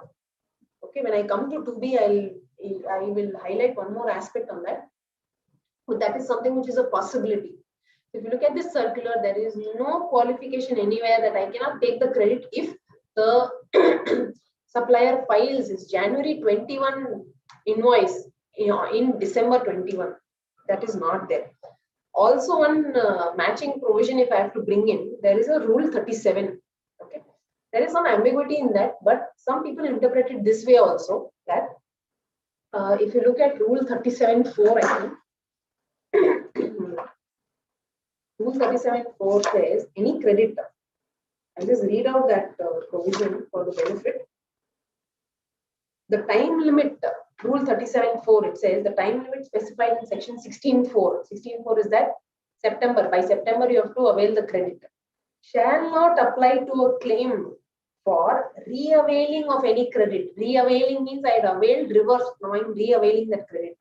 Speaker 1: Okay, when I come to 2B, I will highlight one more aspect on that. But that is something which is a possibility. If you look at this circular, there is no qualification anywhere that I cannot take the credit if the supplier files his January 21 invoice in December 21. That is not there. Also, one matching provision, if I have to bring in, there is a rule 37. Okay, there is some ambiguity in that, but some people interpret it this way also, that if you look at rule 37.4, I think. Rule 37.4 says any creditor. I'll just read out that provision for the benefit. The time limit, rule 37.4, it says the time limit specified in section 16.4. 16.4 is that September. By September, you have to avail the credit. Shall not apply to a claim for re-availing of any credit. Re-availing means I had availed, reverse. Now I'm re-availing that credit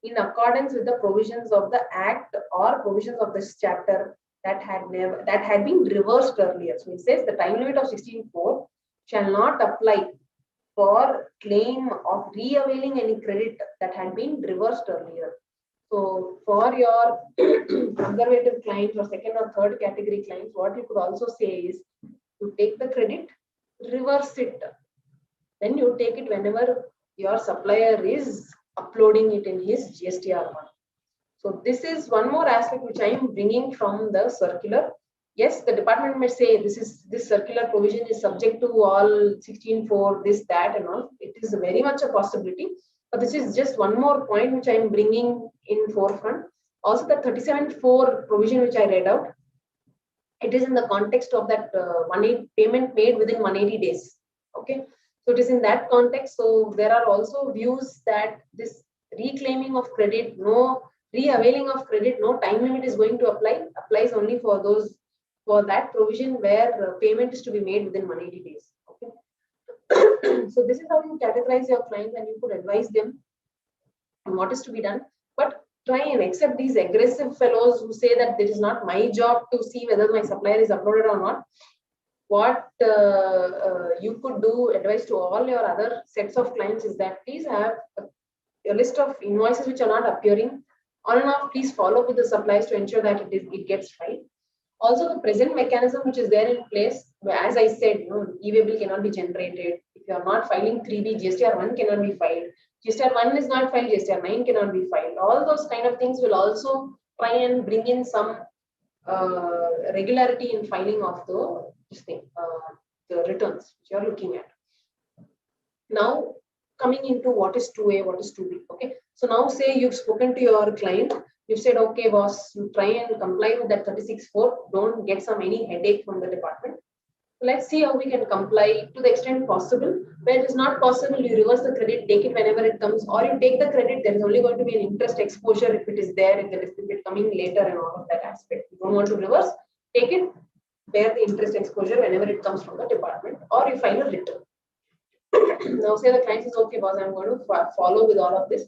Speaker 1: in accordance with the provisions of the Act or provisions of this chapter that had been reversed earlier. So it says the time limit of 16.4 shall not apply for claim of re-availing any credit that had been reversed earlier. So for your conservative clients or second or third category clients, what you could also say is you take the credit, reverse it. Then you take it whenever your supplier is uploading it in his GSTR1. So this is one more aspect which I am bringing from the circular. Yes, the department may say this circular provision is subject to all 16.4, this, that, and all. It is very much a possibility. But this is just one more point which I am bringing in forefront. Also, the 37.4 provision which I read out, it is in the context of that payment made within 180 days. Okay. So it is in that context. So there are also views that this reclaiming of credit, no re-availing of credit, no time limit is going to apply, applies only for those, for that provision where payment is to be made within 180 days. Okay. So this is how you categorize your clients and you could advise them on what is to be done. But try and accept these aggressive fellows who say that it is not my job to see whether my supplier is uploaded or not. What you could do, advice to all your other sets of clients is that please have a list of invoices which are not appearing. On and off, please follow with the suppliers to ensure that it gets filed. Also, the present mechanism which is there in place, as I said, e-way bill cannot be generated. If you are not filing 3B, GSTR1 cannot be filed. GSTR1 is not filed, GSTR9 cannot be filed. All those kind of things will also try and bring in some regularity in filing of the returns which you are looking at. Now, coming into what is 2A, what is 2B. Okay. So now say you've spoken to your client, you've said, okay, boss, you try and comply with that 36.4, don't get any headache from the department. Let's see how we can comply to the extent possible. Where it is not possible, you reverse the credit, take it whenever it comes, or you take the credit, there is only going to be an interest exposure if it is there, if it is coming later and all of that aspect. You don't want to reverse, take it, bear the interest exposure whenever it comes from the department, or you file a return. Now say the client says, okay boss, I'm going to follow with all of this.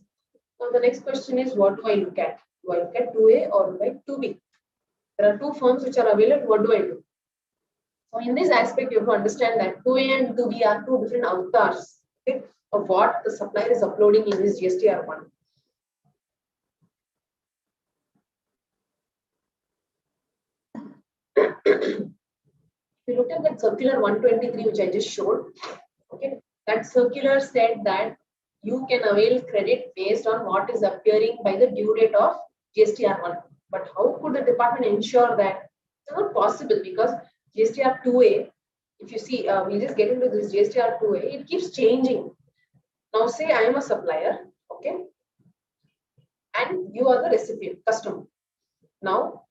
Speaker 1: Now the next question is, what do I look at? Do I look at 2A or do I 2B? There are two firms which are available, what do I do? So in this aspect, you have to understand that 2A and 2B are two different avatars, okay, of what the supplier is uploading in his GSTR1. If you look at that circular 123 which I just showed, okay, that circular said that you can avail credit based on what is appearing by the due date of GSTR1. But how could the department ensure that? It's not possible because GSTR2A, if you see, we'll just get into this GSTR2A, it keeps changing. Now say I am a supplier, okay, and you are the recipient, customer. Now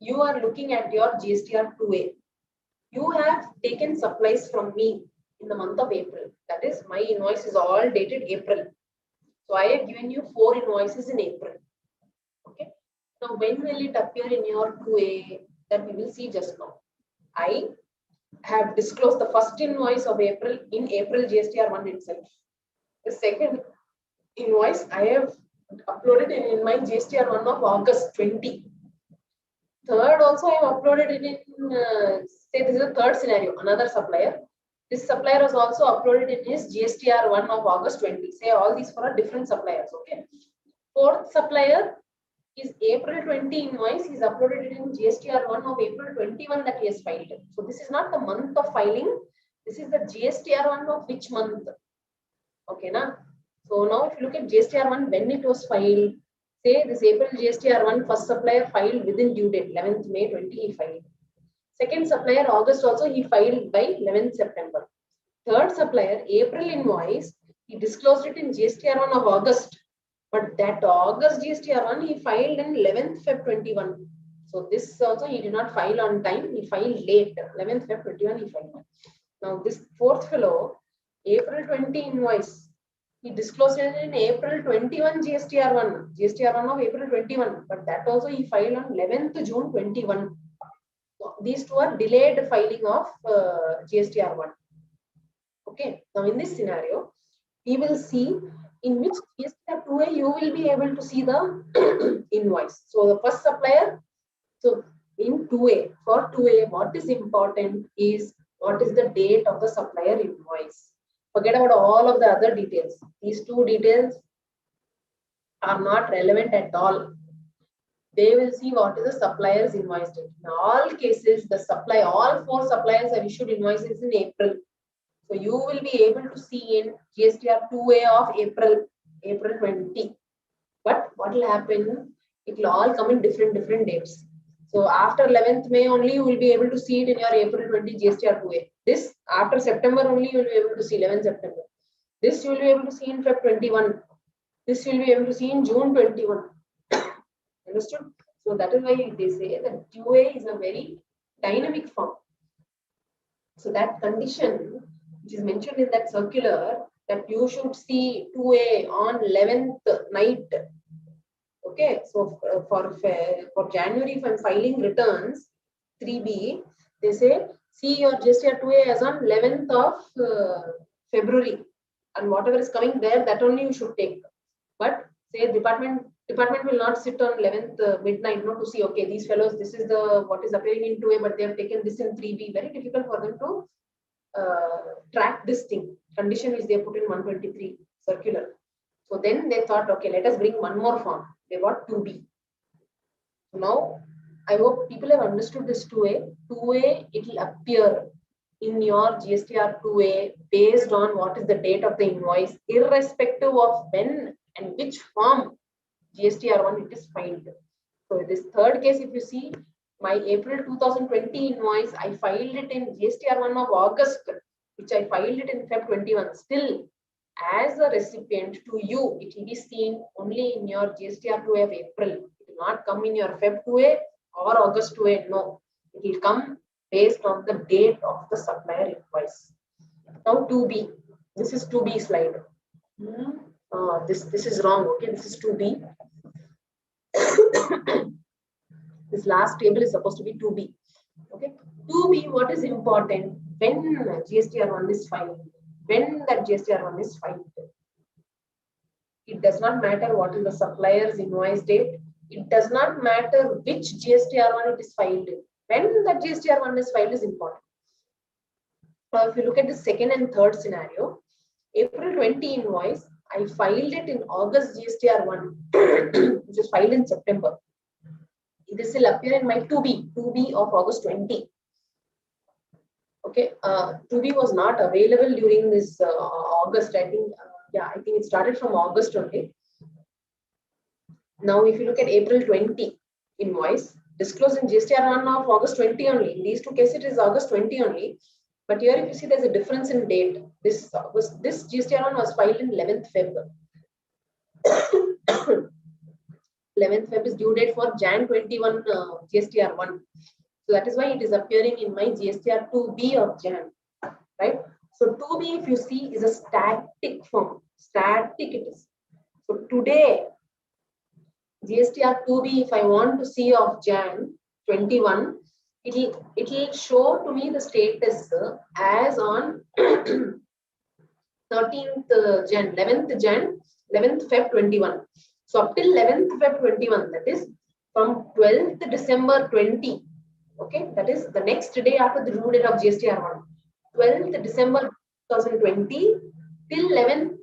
Speaker 1: you are looking at your GSTR2A. You have taken supplies from me in the month of April. That is, my invoice is all dated April. So I have given you 4 invoices in April. Okay. Now when will it appear in your 2A? That we will see just now. I have disclosed the first invoice of April in April GSTR1 itself. The second invoice I have uploaded in my GSTR1 of August 20. Third also I have uploaded it in, say this is a third scenario, another supplier. This supplier was also uploaded in his GSTR1 of August 20. Say all these for different suppliers, okay. Fourth supplier is April 20 invoice, is uploaded in GSTR1 of April 21 that he has filed. So this is not the month of filing, this is the GSTR1 of which month, okay na? So now if you look at GSTR1, when it was filed, say this April GSTR1, first supplier filed within due date, 11th May 20 he filed. Second supplier, August also he filed by 11th September. Third supplier, April invoice, he disclosed it in GSTR1 of August. But that August GSTR1 he filed in 11th Feb 21. So this also he did not file on time, he filed late, 11th Feb 21 he filed. Now this fourth fellow, April 20 invoice, he disclosed it in April 21 GSTR1 of April 21, but that also he filed on 11th June 21. So these two are delayed filing of GSTR1. Okay, now in this scenario, we will see in which GSTR2A you will be able to see the invoice. So the first supplier, so in 2A, for 2A, what is important is what is the date of the supplier invoice. Forget about all of the other details. These two details are not relevant at all. They will see what is the supplier's invoice date. In all cases, all 4 suppliers have issued invoices in April. So you will be able to see in GSTR 2A of April 20. But what will happen? It will all come in different dates. So after 11th May only you will be able to see it in your April 20 GSTR 2A. This after September only you will be able to see 11th September. This you will be able to see in Feb 21. This you will be able to see in June 21. Understood? So that is why they say that 2A is a very dynamic form. So that condition which is mentioned in that circular, that you should see 2A on 11th night. Okay, so for January, if I'm filing returns 3B, they say see your GSTR 2A as on 11th of February, and whatever is coming there, that only you should take. But say department will not sit on 11th midnight, to see, okay, these fellows, this is the what is appearing in 2A, but they have taken this in 3B. Very difficult for them to track this thing, condition which they put in 123 circular. So then they thought, okay, let us bring one more form. They got 2B. So now I hope people have understood this 2A. 2A, it will appear in your GSTR 2A based on what is the date of the invoice, irrespective of when and which form GSTR1 it is filed. So this third case, if you see, my April 2020 invoice, I filed it in GSTR1 of August, which I filed it in Feb 21. Still, as a recipient to you, it will be seen only in your GSTR2A of April. It will not come in your Feb 2A or August 2A. No, it will come based on the date of the supplier invoice. Now 2B, this is 2B slide. This is wrong, okay, this is 2B. This last table is supposed to be 2B. Okay, 2B, what is important? When GSTR1 is filed, when that GSTR1 is filed, it does not matter what is the supplier's invoice date. It does not matter which GSTR1 it is filed in. When that GSTR1 is filed is important. Now, if you look at the second and third scenario, April 20 invoice, I filed it in August GSTR1, which is filed in September. This will appear in my 2B of August 20. Okay, 2B was not available during this August. I think, I think it started from August only. Now, if you look at April 20 invoice, disclosed in GSTR1 of August 20 only. In these two cases, it is August 20 only. But here, if you see, there's a difference in date. This GSTR1 was filed in 11th February. 11th Feb is due date for Jan 21 GSTR1. So that is why it is appearing in my GSTR2B of Jan, right? So 2B, if you see, is a static form. Static it is. So today, GSTR2B, if I want to see of Jan 21, it will show to me the status as on 13th Jan, 11th Feb 21. So up till 11th Feb 21, that is from 12th December 20. Okay, that is the next day after the due date of GSTR1. 12th December 2020 till 12th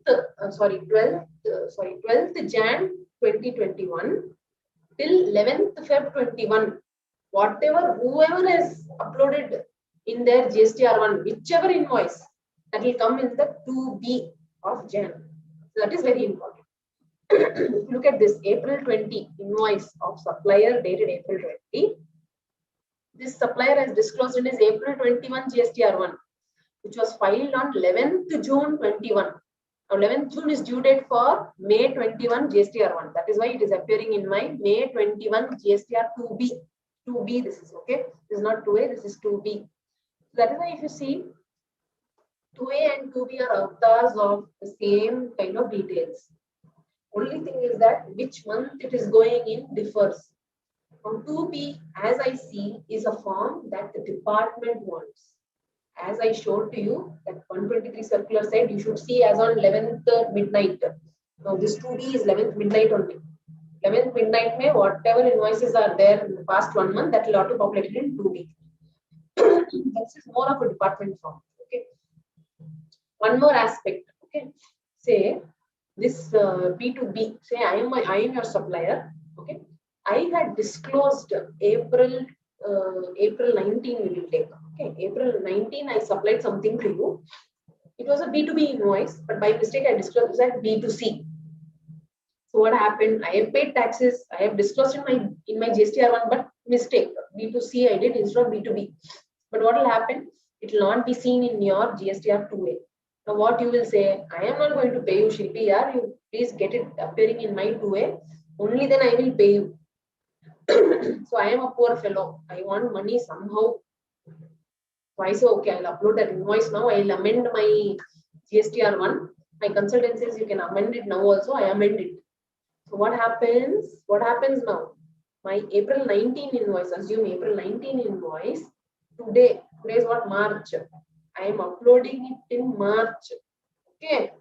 Speaker 1: Jan 2021 till 11th Feb 21. Whoever has uploaded in their GSTR1, whichever invoice, that will come in the 2B of Jan. So that is very important. If you look at this April 20 invoice of supplier dated April 20, this supplier has disclosed in his April 21 GSTR1, which was filed on 11th June 21. Now 11th June is due date for May 21 GSTR1. That is why it is appearing in my May 21 GSTR2B. 2B, this is okay. This is not 2A, this is 2B. So that is why if you see, 2A and 2B are avatars of the same kind of details. Only thing is that which month it is going in differs. From 2B, as I see, is a form that the department wants. As I showed to you, that 123 circular said you should see as on 11th midnight. Now this 2B is 11th midnight only. 11th midnight, may whatever invoices are there in the past 1 month, that will auto-populate in 2B. This is more of a department form. Okay. One more aspect. Okay. Say this B2B. Say I am your supplier. Okay. I had disclosed April 19 we will take. Okay, April 19 I supplied something to you. It was a B2B invoice, but by mistake I disclosed as B2C. So what happened? I have paid taxes. I have disclosed in my GSTR1, but mistake B2C I did instead of B2B. But what will happen? It will not be seen in your GSTR2A. Now what you will say? I am not going to pay you, Shilpi. Yeah, you please get it appearing in my 2A. Only then I will pay you. So I am a poor fellow. I want money somehow. So I say, okay, I'll upload that invoice now. I'll amend my GSTR1. My consultant says you can amend it now also. I amend it. So what happens? What happens now? My April 19 invoice, assume April 19 invoice. Today is what? March. I am uploading it in March. Okay.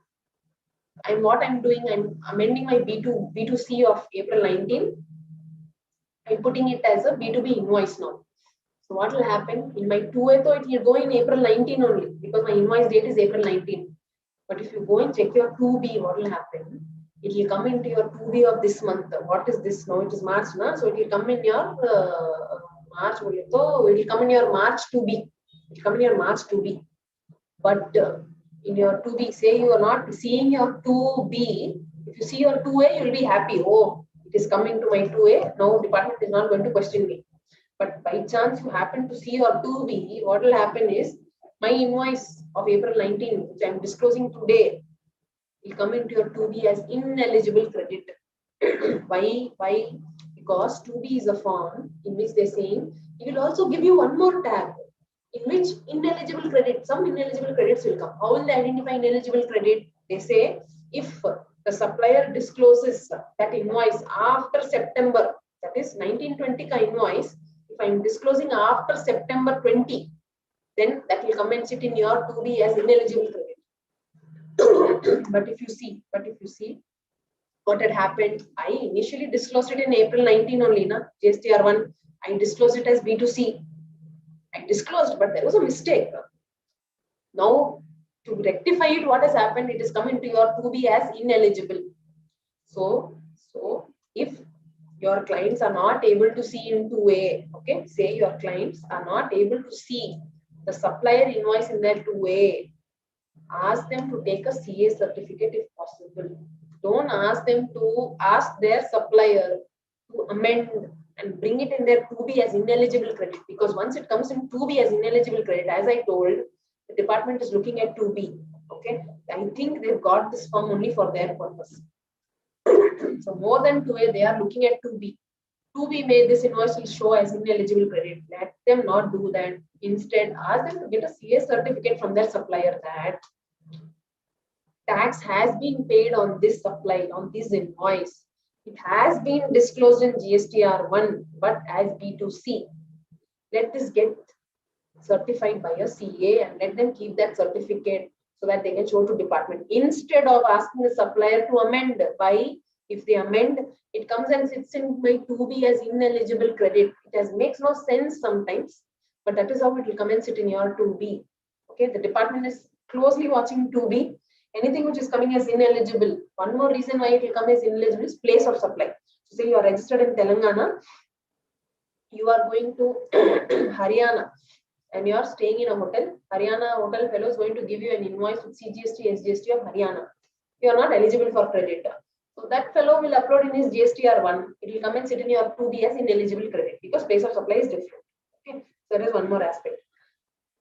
Speaker 1: And what I'm doing, I'm amending my B2C of April 19. I'm putting it as a B2B invoice now. So what will happen? In my 2A, though, it will go in April 19 only because my invoice date is April 19. But if you go and check your 2B, what will happen? It will come into your 2B of this month. What is this now? It is March, na? So it will come in your March. So it will come in your March 2B. It will come in your March 2B. But in your 2B, say you are not seeing your 2B. If you see your 2A, you will be happy. Oh, it is coming to my 2A. Now department is not going to question me. But by chance you happen to see your 2B, what will happen is my invoice of April 19, which I am disclosing today, will come into your 2B as ineligible credit. Why? Because 2B is a form in which they are saying it will also give you one more tab. in which ineligible credit, some ineligible credits will come. How will they identify ineligible credit? They say if the supplier discloses that invoice after September, that is 1920 ka invoice, if I am disclosing after September 20, then that will come and sit in your 2B as ineligible credit. But if you see, what had happened, I initially disclosed it in April 19 only, na GSTR1. I disclosed it as B2C. I disclosed, but there was a mistake. Now, to rectify it, what has happened? It is come into your 2B as ineligible. So if your clients are not able to see in 2A, okay, say your clients are not able to see the supplier invoice in their 2A, ask them to take a CA certificate if possible. Don't ask them to ask their supplier to amend and bring it in their 2B as ineligible credit, because once it comes in 2B as ineligible credit, as I told, the department is looking at 2B. Okay, I think they've got this form only for their purpose. So more than 2A, they are looking at 2B. 2B made this invoice will show as ineligible credit. Let them not do that. Instead, ask them to get a CA certificate from their supplier that tax has been paid on this supply, on this invoice. It has been disclosed in GSTR1, but as B2C. Let this get certified by a CA and let them keep that certificate so that they can show to department. Instead of asking the supplier to amend, by if they amend, it comes and sits in my 2B as ineligible credit. It makes no sense sometimes, but that is how it will come and sit in your 2B. Okay, the department is closely watching 2B. Anything which is coming as ineligible, one more reason why it will come as ineligible is place of supply. So say you are registered in Telangana, you are going to Haryana and you are staying in a hotel. Haryana hotel fellow is going to give you an invoice with CGST, SGST of Haryana. You are not eligible for credit. So that fellow will upload in his GSTR1. It will come and sit in your 2B as ineligible credit because place of supply is different. Okay, so that is one more aspect.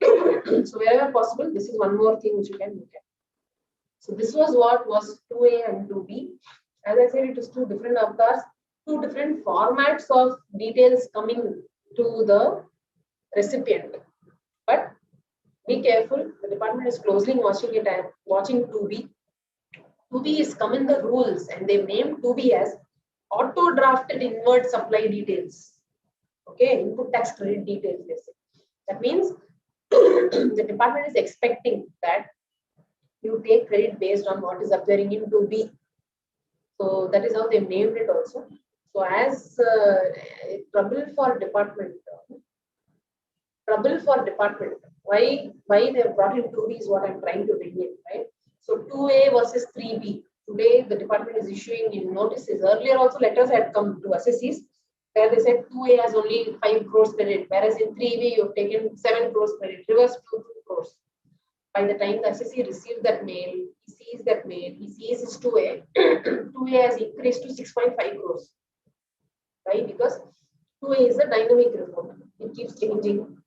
Speaker 1: So wherever possible, this is one more thing which you can look at. So this was what was 2A and 2B. As I said, it is two different avatars, two different formats of details coming to the recipient. But be careful, the department is closely watching it and watching 2B. 2B is come in the rules and they named 2B as auto drafted inward supply details. Okay, input tax credit details. They say. That means the department is expecting that you take credit based on what is appearing in 2B. So that is how they named it also. So as trouble for department. Why they have brought in 2B is what I'm trying to bring in, right? So 2A versus 3B. Today the department is issuing in notices. Earlier also letters had come to assessees where they said 2A has only 5 crores credit, whereas in 3B you've taken 7 crores credit, reverse 2 crores. By the time the assessee receives that mail, he sees that mail, he sees his 2A, 2A has increased to 6.5 crores. Right? Because 2A is a dynamic report. It keeps changing.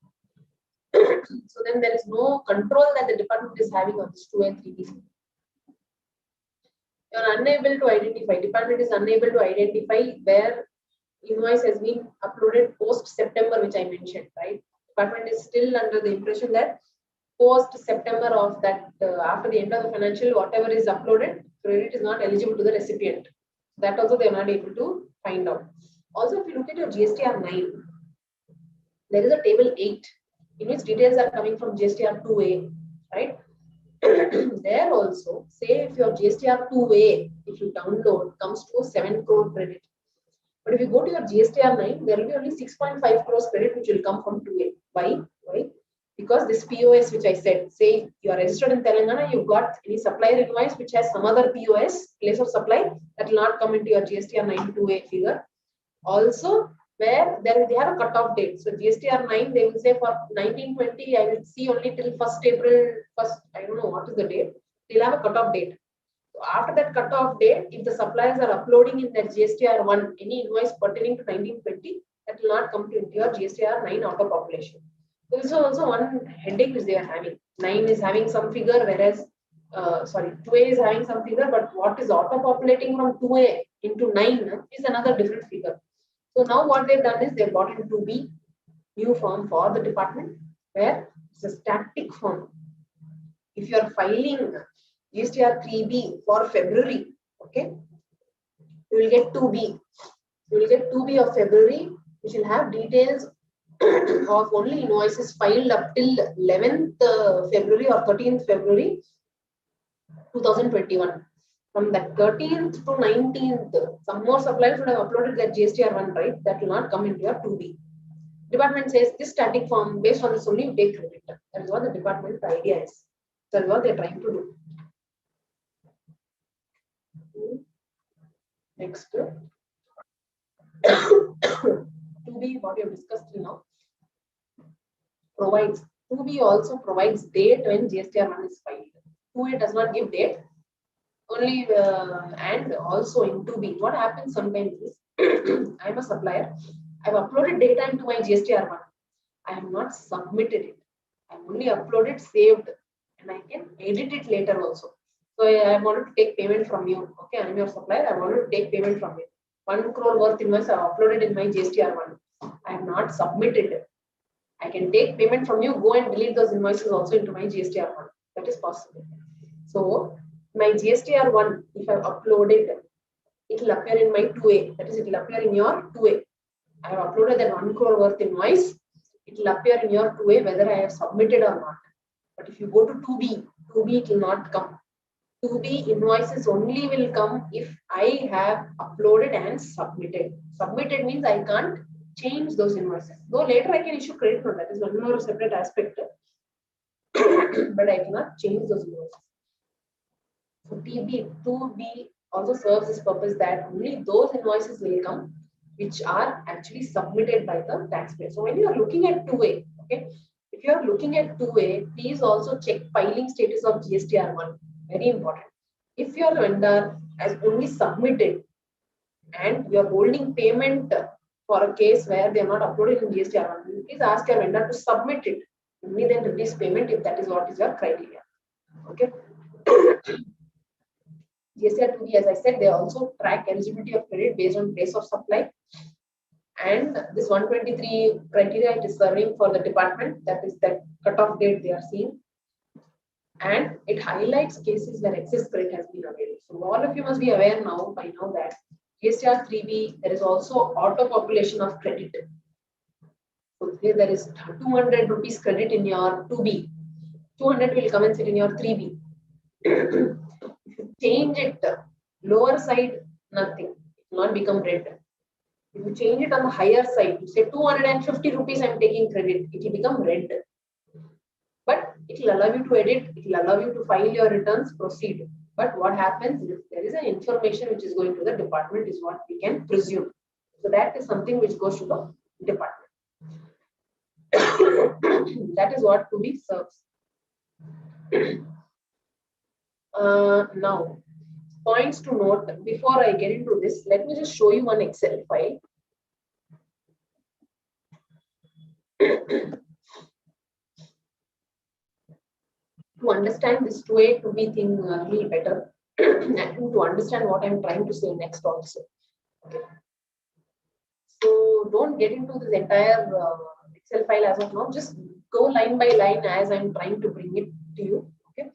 Speaker 1: So then there is no control that the department is having on this 2A and 3B. You are unable to identify, department is unable to identify where invoice has been uploaded post September, which I mentioned, right? Department is still under the impression that post September of that, after the end of the financial, whatever is uploaded, credit is not eligible to the recipient. That also they are not able to find out. Also, if you look at your GSTR 9, there is a table 8 in which details are coming from GSTR 2A, right? There also, say if your GSTR 2A, if you download, comes to 7 crore credit. But if you go to your GSTR 9, there will be only 6.5 crores credit which will come from 2A. Why? Because this POS which I said, say you are registered in Telangana, you got any supplier invoice which has some other POS, place of supply, that will not come into your GSTR 9 2A figure. Also, where they have a cutoff date. So GSTR 9, they will say for 1920, I will see only till 1st April, I don't know what is the date. They'll have a cutoff date. So after that cutoff date, if the suppliers are uploading in their GSTR 1 any invoice pertaining to 1920, that will not come into your GSTR 9 auto population. So this is also one headache which they are having. 9 is having some figure, whereas 2A is having some figure, but what is auto populating from 2A into 9 is another different figure. So now what they've done is they've brought in 2B, new form for the department. where it's a static form. If you are filing GSTR 3B for February, okay, you will get 2B. You will get 2B of February, which will have details of only invoices filed up till 11th February or 13th February 2021. From that 13th to 19th, some more suppliers would have uploaded their GSTR1, right? That will not come into your 2B. Department says this static form, based on this only you take credit. That is what the department's idea is. That's what they're trying to do. Next. 2B, what we have discussed till now, provides. 2B also provides date when GSTR1 is filed. 2A does not give date. Only and also in 2B, what happens sometimes is I'm a supplier. I've uploaded data into my GSTR1. I have not submitted it. I've only uploaded, saved, and I can edit it later also. So I wanted to take payment from you. Okay, I'm your supplier. I wanted to take payment from you. 1 crore worth invoice I have uploaded in my GSTR1. I have not submitted it. I can take payment from you, go and delete those invoices also into my GSTR1. That is possible. So my GSTR1, if I uploaded, it will appear in my 2A. That is, it will appear in your 2A. I have uploaded that 1 crore worth invoice. It will appear in your 2A whether I have submitted or not. But if you go to 2B, it will not come. 2B invoices only will come if I have uploaded and submitted. Submitted means I can't change those invoices. Though later I can issue credit note. That is one more separate aspect. But I cannot change those invoices. So 2B also serves this purpose that only those invoices will come which are actually submitted by the taxpayer. So when you are looking at 2A, okay, if you are looking at 2A, please also check filing status of GSTR1. Very important. If your vendor has only submitted and you are holding payment for a case where they are not uploaded in GSTR1, please ask your vendor to submit it. Only then release payment if that is what is your criteria. Okay. GSTR 2B, as I said, they also track eligibility of credit based on place of supply. And this 123 criteria it is serving for the department. That is the cutoff date they are seeing. And it highlights cases where excess credit has been available. So all of you must be aware now by now that GSTR 3B, there is also auto population of credit. So here there is 200 rupees credit in your 2B. 200 will come and sit in your 3B. If you change it lower side, nothing. It will not become red. If you change it on the higher side, you say 250 rupees I'm taking credit, it will become red. But it will allow you to edit, it will allow you to file your returns, proceed. But what happens if there is an information which is going to the department is what we can presume. So that is something which goes to the department. That is what 2B serves. Now, points to note before I get into this, let me just show you one Excel file. To understand this 2A, 2B thing a little better, and to understand what I'm trying to say next also. Okay. So don't get into this entire Excel file as of now. Just go line by line as I'm trying to bring it to you. Okay.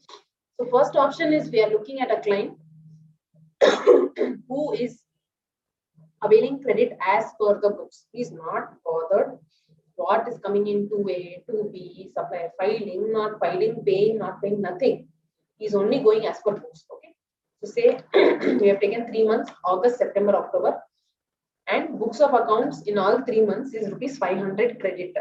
Speaker 1: So first option is we are looking at a client who is availing credit as per the books. He is not bothered what is coming in 2A, 2B, supplier filing, not filing, paying, not paying, nothing. He is only going as per books. Okay. So say we have taken 3 months, August, September, October, and books of accounts in all 3 months is rupees 500 credit.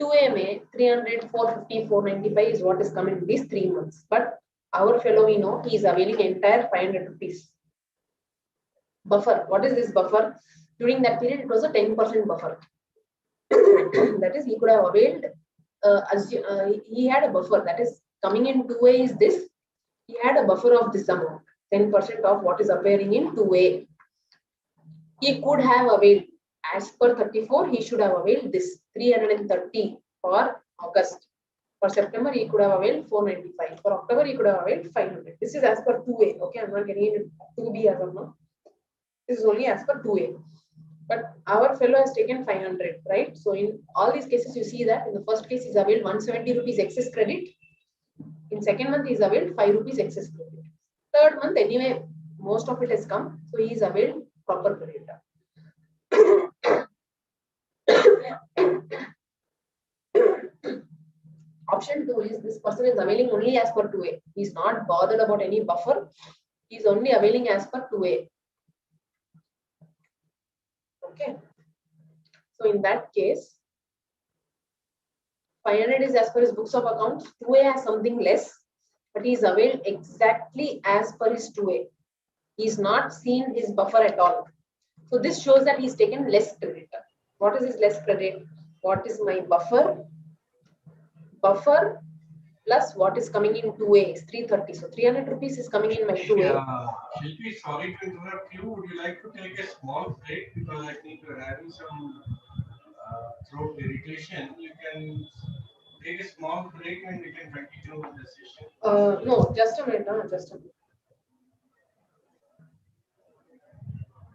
Speaker 1: 2A may 300, 450, 495 is what is coming in these 3 months. But our fellow, we know he is availing entire 500 rupees. Buffer. What is this buffer? During that period, it was a 10% buffer. That is, he could have availed, he had a buffer. That is, coming in 2A is this. He had a buffer of this amount, 10% of what is appearing in 2A. He could have availed, as per 34, he should have availed this 330 for August. For September, he could have availed 495. For October, he could have availed 500. This is as per 2A. Okay, I'm not getting into 2B as of now. This is only as per 2A. But our fellow has taken 500, right? So in all these cases, you see that in the first case, he's availed 170 rupees excess credit. In second month, he's availed 5 rupees excess credit. Third month, anyway, most of it has come. So he is availed proper credit. Option 2 is this person is availing only as per 2A. He's not bothered about any buffer. He's only availing as per 2A. Okay. So in that case, 500 is as per his books of accounts. 2A has something less, but he is availed exactly as per his 2A. He's not seen his buffer at all. So this shows that he's taken less credit. What is his less credit? What is my buffer? Buffer plus what is coming in 2A is 330. So 300 rupees is coming in my 2A.
Speaker 2: Shilpi, sorry to interrupt you. Would you like to take a small break? Because I think you're having some throat irritation. You can take a small break and we can continue the session.
Speaker 1: No, just a minute. Just a minute.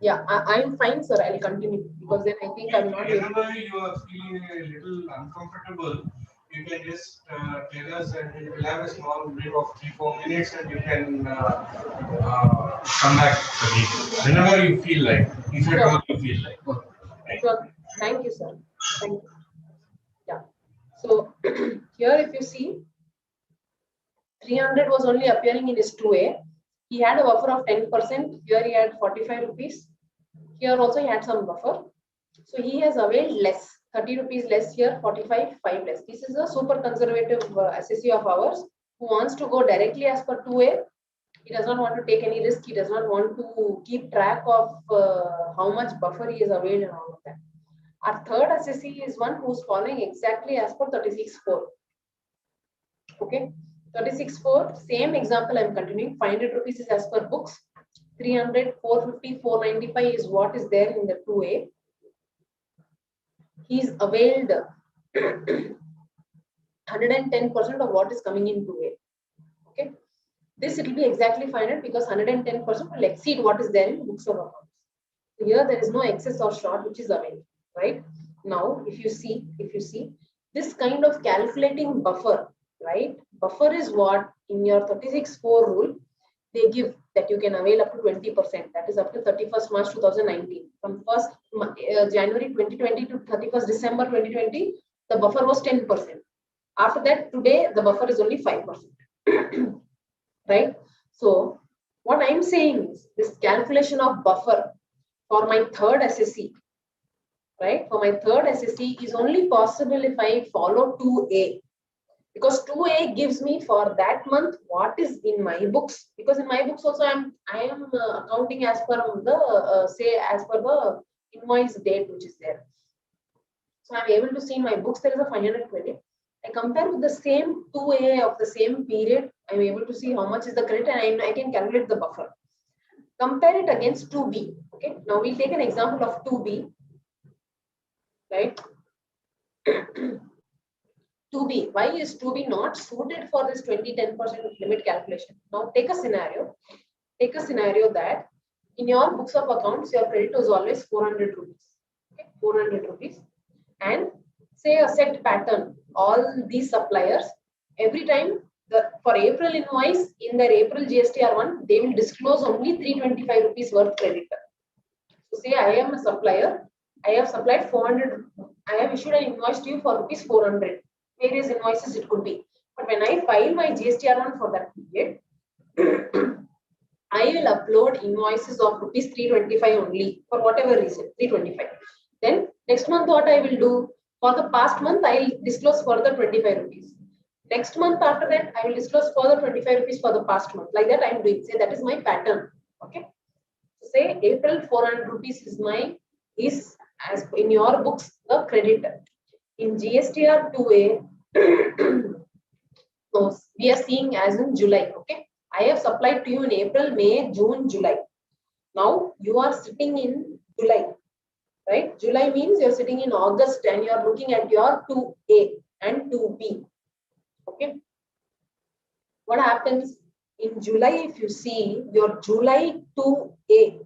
Speaker 1: Yeah, I'm fine, sir. I'll continue because then I think I'm not.
Speaker 2: Whenever you are feeling a little uncomfortable, you can just tell us and we'll have a small break of 3-4 minutes and you can come back again. Whenever you feel like, if at all you feel like. Right?
Speaker 1: Sure. Thank you, sir. Thank you. Yeah. So here, if you see, 300 was only appearing in his 2A. He had a buffer of 10%. Here he had 45 rupees. Here also he had some buffer. So he has availed less, 30 rupees less here, 45, 5 less. This is a super conservative assessee of ours who wants to go directly as per 2A. He does not want to take any risk. He does not want to keep track of how much buffer he is availed and all of that. Our third assessee is one who is following exactly as per 36.4. Okay, 36.4, same example I'm continuing. 500 rupees is as per books. 300, 450, 495 is what is there in the 2A. He's availed 110% of what is coming in 2A. Okay, this it will be exactly 500 because 110% will exceed what is there in books of accounts. Here there is no excess or short which is available, right? Now, if you see this kind of calculating buffer, right? Buffer is what in your 36.4 rule they give that you can avail up to 20%. That is up to 31st March 2019. From 1st January 2020 to 31st December 2020, the buffer was 10%. After that, today the buffer is only 5%. Right? So what I'm saying is this calculation of buffer for my third SSC, right? For my third SSC is only possible if I follow 2A. Because 2A gives me for that month what is in my books. Because in my books also I am accounting as per the as per the invoice date which is there. So I'm able to see in my books there is a 500 credit. I compare with the same 2A of the same period. I'm able to see how much is the credit and I can calculate the buffer. Compare it against 2B. Okay. Now we'll take an example of 2B. Right. 2B. Why is 2B not suited for this 20-10% limit calculation? Now take a scenario. Take a scenario that in your books of accounts, your credit was always 400 rupees. Okay, 400 rupees. And say a set pattern, all these suppliers, every time for April invoice in their April GSTR1, they will disclose only 325 rupees worth credit. So say I am a supplier, I have supplied 400, I have issued an invoice to you for rupees 400. Various invoices it could be. But when I file my GSTR1 for that period, I will upload invoices of rupees 325 only for whatever reason, 325. Then next month what I will do, for the past month I will disclose further 25 rupees. Next month after that I will disclose further 25 rupees for the past month. Like that I am doing. Say that is my pattern. Okay. So say April 400 rupees is as in your books the credit. In GSTR 2A, so we are seeing as in July. Okay, I have supplied to you in April, May, June, July. Now you are sitting in July, right? July means you're sitting in August and you're looking at your 2A and 2B. Okay, what happens in July? If you see your July 2A,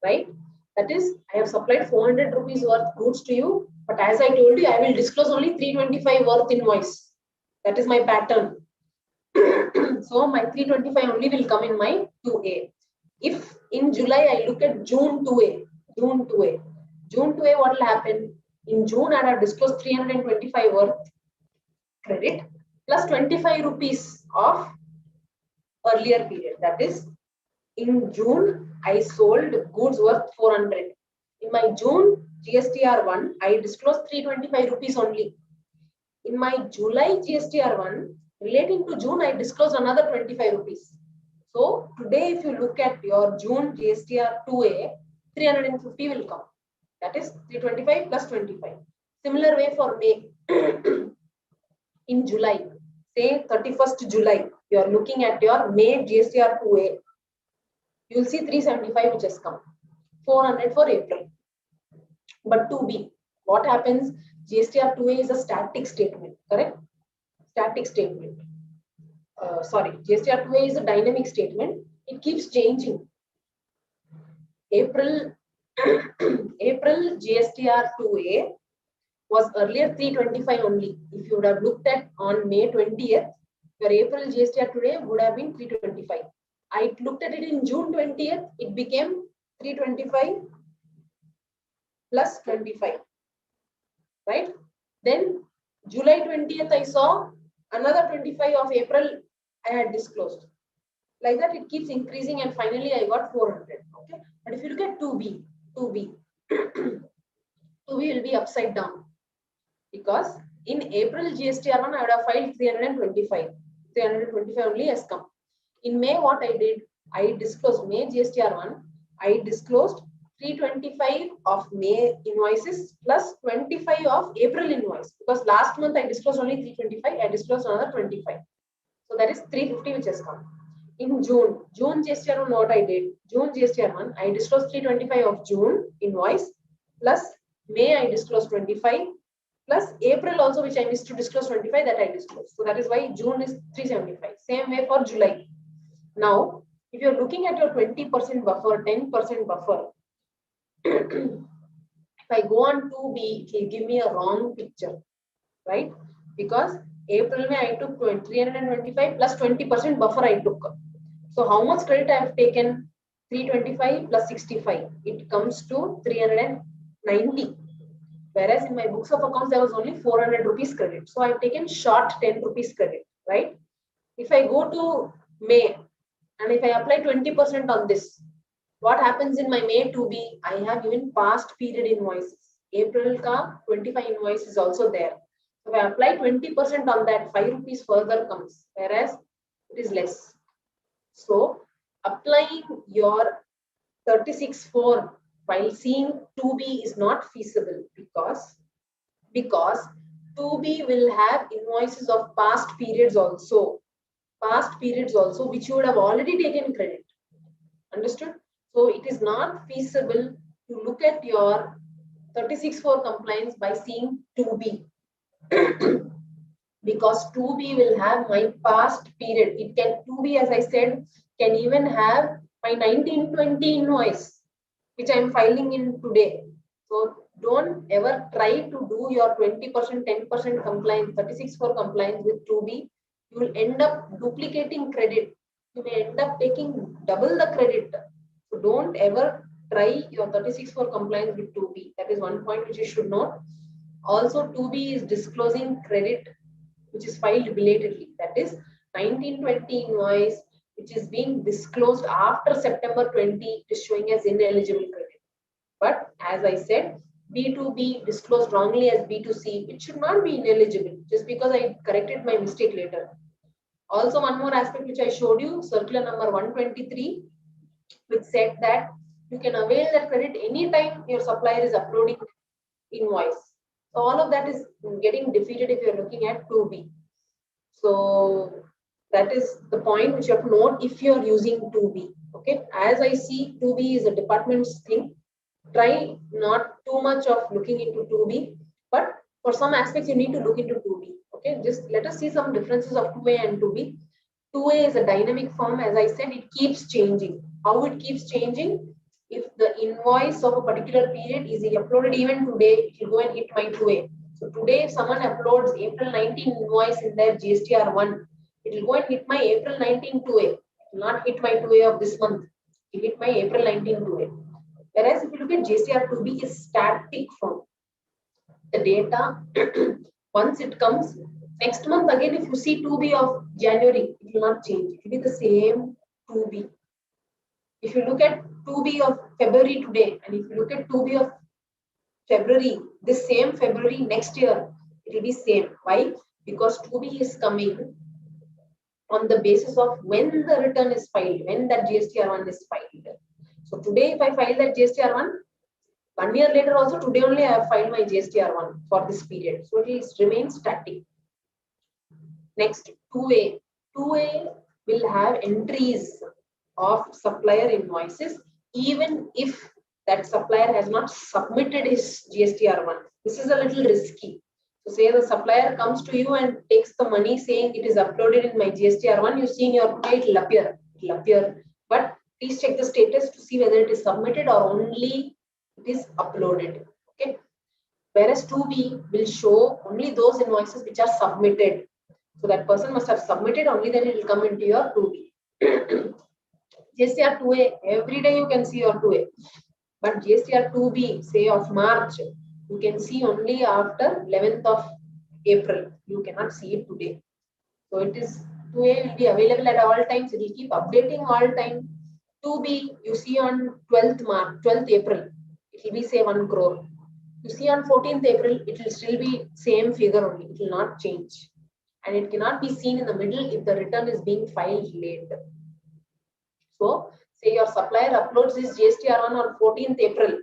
Speaker 1: right? That is, I have supplied 400 rupees worth goods to you, but as I told you, I will disclose only 325 worth invoice. That is my pattern. So my 325 only will come in my 2A. If in July I look at June 2A, June 2A, what will happen? In June, I have disclosed 325 worth credit plus 25 rupees of earlier period. That is, in June, I sold goods worth 400. In my June GSTR1, I disclosed 325 rupees only. In my July GSTR1, relating to June, I disclosed another 25 rupees. So today, if you look at your June GSTR2A, 350 will come. That is 325 plus 25. Similar way for May. In July, say 31st July, you are looking at your May GSTR2A. You will see 375 which has come. 400 for April. But 2B, what happens? GSTR2A is a static statement, correct? Static statement. GSTR2A is a dynamic statement. It keeps changing. April GSTR2A was earlier 325 only. If you would have looked at on May 20th, your April GSTR today would have been 325. I looked at it in June 20th, it became 325 plus 25, right? Then July 20th, I saw another 25 of April I had disclosed. Like that, it keeps increasing and finally I got 400. Okay, but if you look at 2B, 2B will be upside down because in April GSTR1 I would have filed 325. 325 only has come. In May, what I did, I disclosed May GSTR1. I disclosed 325 of May invoices plus 25 of April invoice because last month I disclosed only 325. I disclosed another 25. So that is 350 which has come. In June GSTR1, what I did, June GSTR1, I disclosed 325 of June invoice plus May I disclosed 25 plus April also, which I missed to disclose 25, that I disclosed. So that is why June is 375. Same way for July. Now, if you're looking at your 20% buffer, 10% buffer, if I go on 2B, it will give me a wrong picture, right? Because April May I took 325 plus 20% buffer I took. So how much credit I have taken? 325 plus 65. It comes to 390. Whereas in my books of accounts, there was only 400 rupees credit. So I've taken short 10 rupees credit, right? If I go to May and if I apply 20% on this, what happens in my May 2B? I have even past period invoices. April ka 25 invoice is also there. So if I apply 20% on that, 5 rupees further comes, whereas it is less. So applying your 36.4 while seeing 2B is not feasible because 2B will have invoices of past periods also, which you would have already taken credit. Understood? So it is not feasible to look at your 36.4 compliance by seeing 2B because 2B will have my past period. It can 2B, as I said, can even have my 1920 invoice, which I am filing in today. So don't ever try to do your 20%, 10% compliance, 36.4 compliance with 2B. You will end up duplicating credit. You may end up taking double the credit. So don't ever try your 36.4 compliance with 2B. That is one point which you should know. Also, 2B is disclosing credit which is filed belatedly. That is 1920 invoice which is being disclosed after September 20, it is showing as ineligible credit. But as I said, B2B disclosed wrongly as B2C, it should not be ineligible just because I corrected my mistake later. Also, one more aspect which I showed you, circular number 123, which said that you can avail that credit anytime your supplier is uploading invoice. So all of that is getting defeated if you're looking at 2B. So that is the point which you have to note if you're using 2B. Okay, as I see 2B is a department's thing. Try not too much of looking into 2B, but for some aspects you need to look into 2B. Okay, just let us see some differences of 2A and 2B. 2A is a dynamic form, as I said, it keeps changing. How it keeps changing? If the invoice of a particular period is uploaded even today, it will go and hit my 2A. So today, if someone uploads April 19 invoice in their GSTR1, it will go and hit my April 19 2A. It will not hit my 2A of this month. It will hit my April 19 2A. Whereas if you look at GSTR2B is static form. The data, once it comes, next month again, if you see 2B of January, it will not change. It will be the same 2B. If you look at 2B of February today, and if you look at 2B of February, this same February next year, it will be same. Why? Because 2B is coming on the basis of when the return is filed, when that GSTR1 is filed. So today, if I file that GSTR1, 1 year later also, today only I have filed my GSTR1 for this period. So it remains static. Next, 2A. 2A will have entries of supplier invoices, even if that supplier has not submitted his GSTR1. This is a little risky. So say the supplier comes to you and takes the money saying it is uploaded in my GSTR1, you see in your 2A, it will appear. It will appear. But please check the status to see whether it is submitted or only it is uploaded. Okay. Whereas 2B will show only those invoices which are submitted. So that person must have submitted, only then it will come into your 2B. GSTR 2A, every day you can see your 2A. But GSTR 2B, say of March, you can see only after 11th of April. You cannot see it today. So it is 2A will be available at all times. It will keep updating all time. 2B, you see on 12th April, it will be say 1 crore. You see on 14th April, it will still be same figure only. It will not change. And it cannot be seen in the middle if the return is being filed late. So, say your supplier uploads his GSTR1 on 14th April,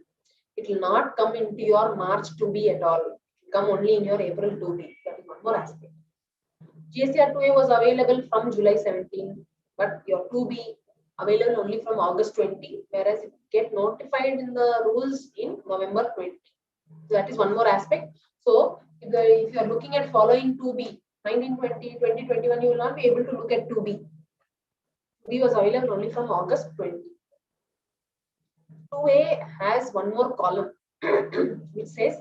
Speaker 1: it will not come into your March 2B at all. It will come only in your April 2B. That is one more aspect. GSTR 2A was available from July 17, but your 2B available only from August 20, whereas it get notified in the rules in November 20. So that is one more aspect. So if you are looking at following 2B, 1920, 2021, you will not be able to look at 2B. 2B was available only from August 20. 2A has one more column which says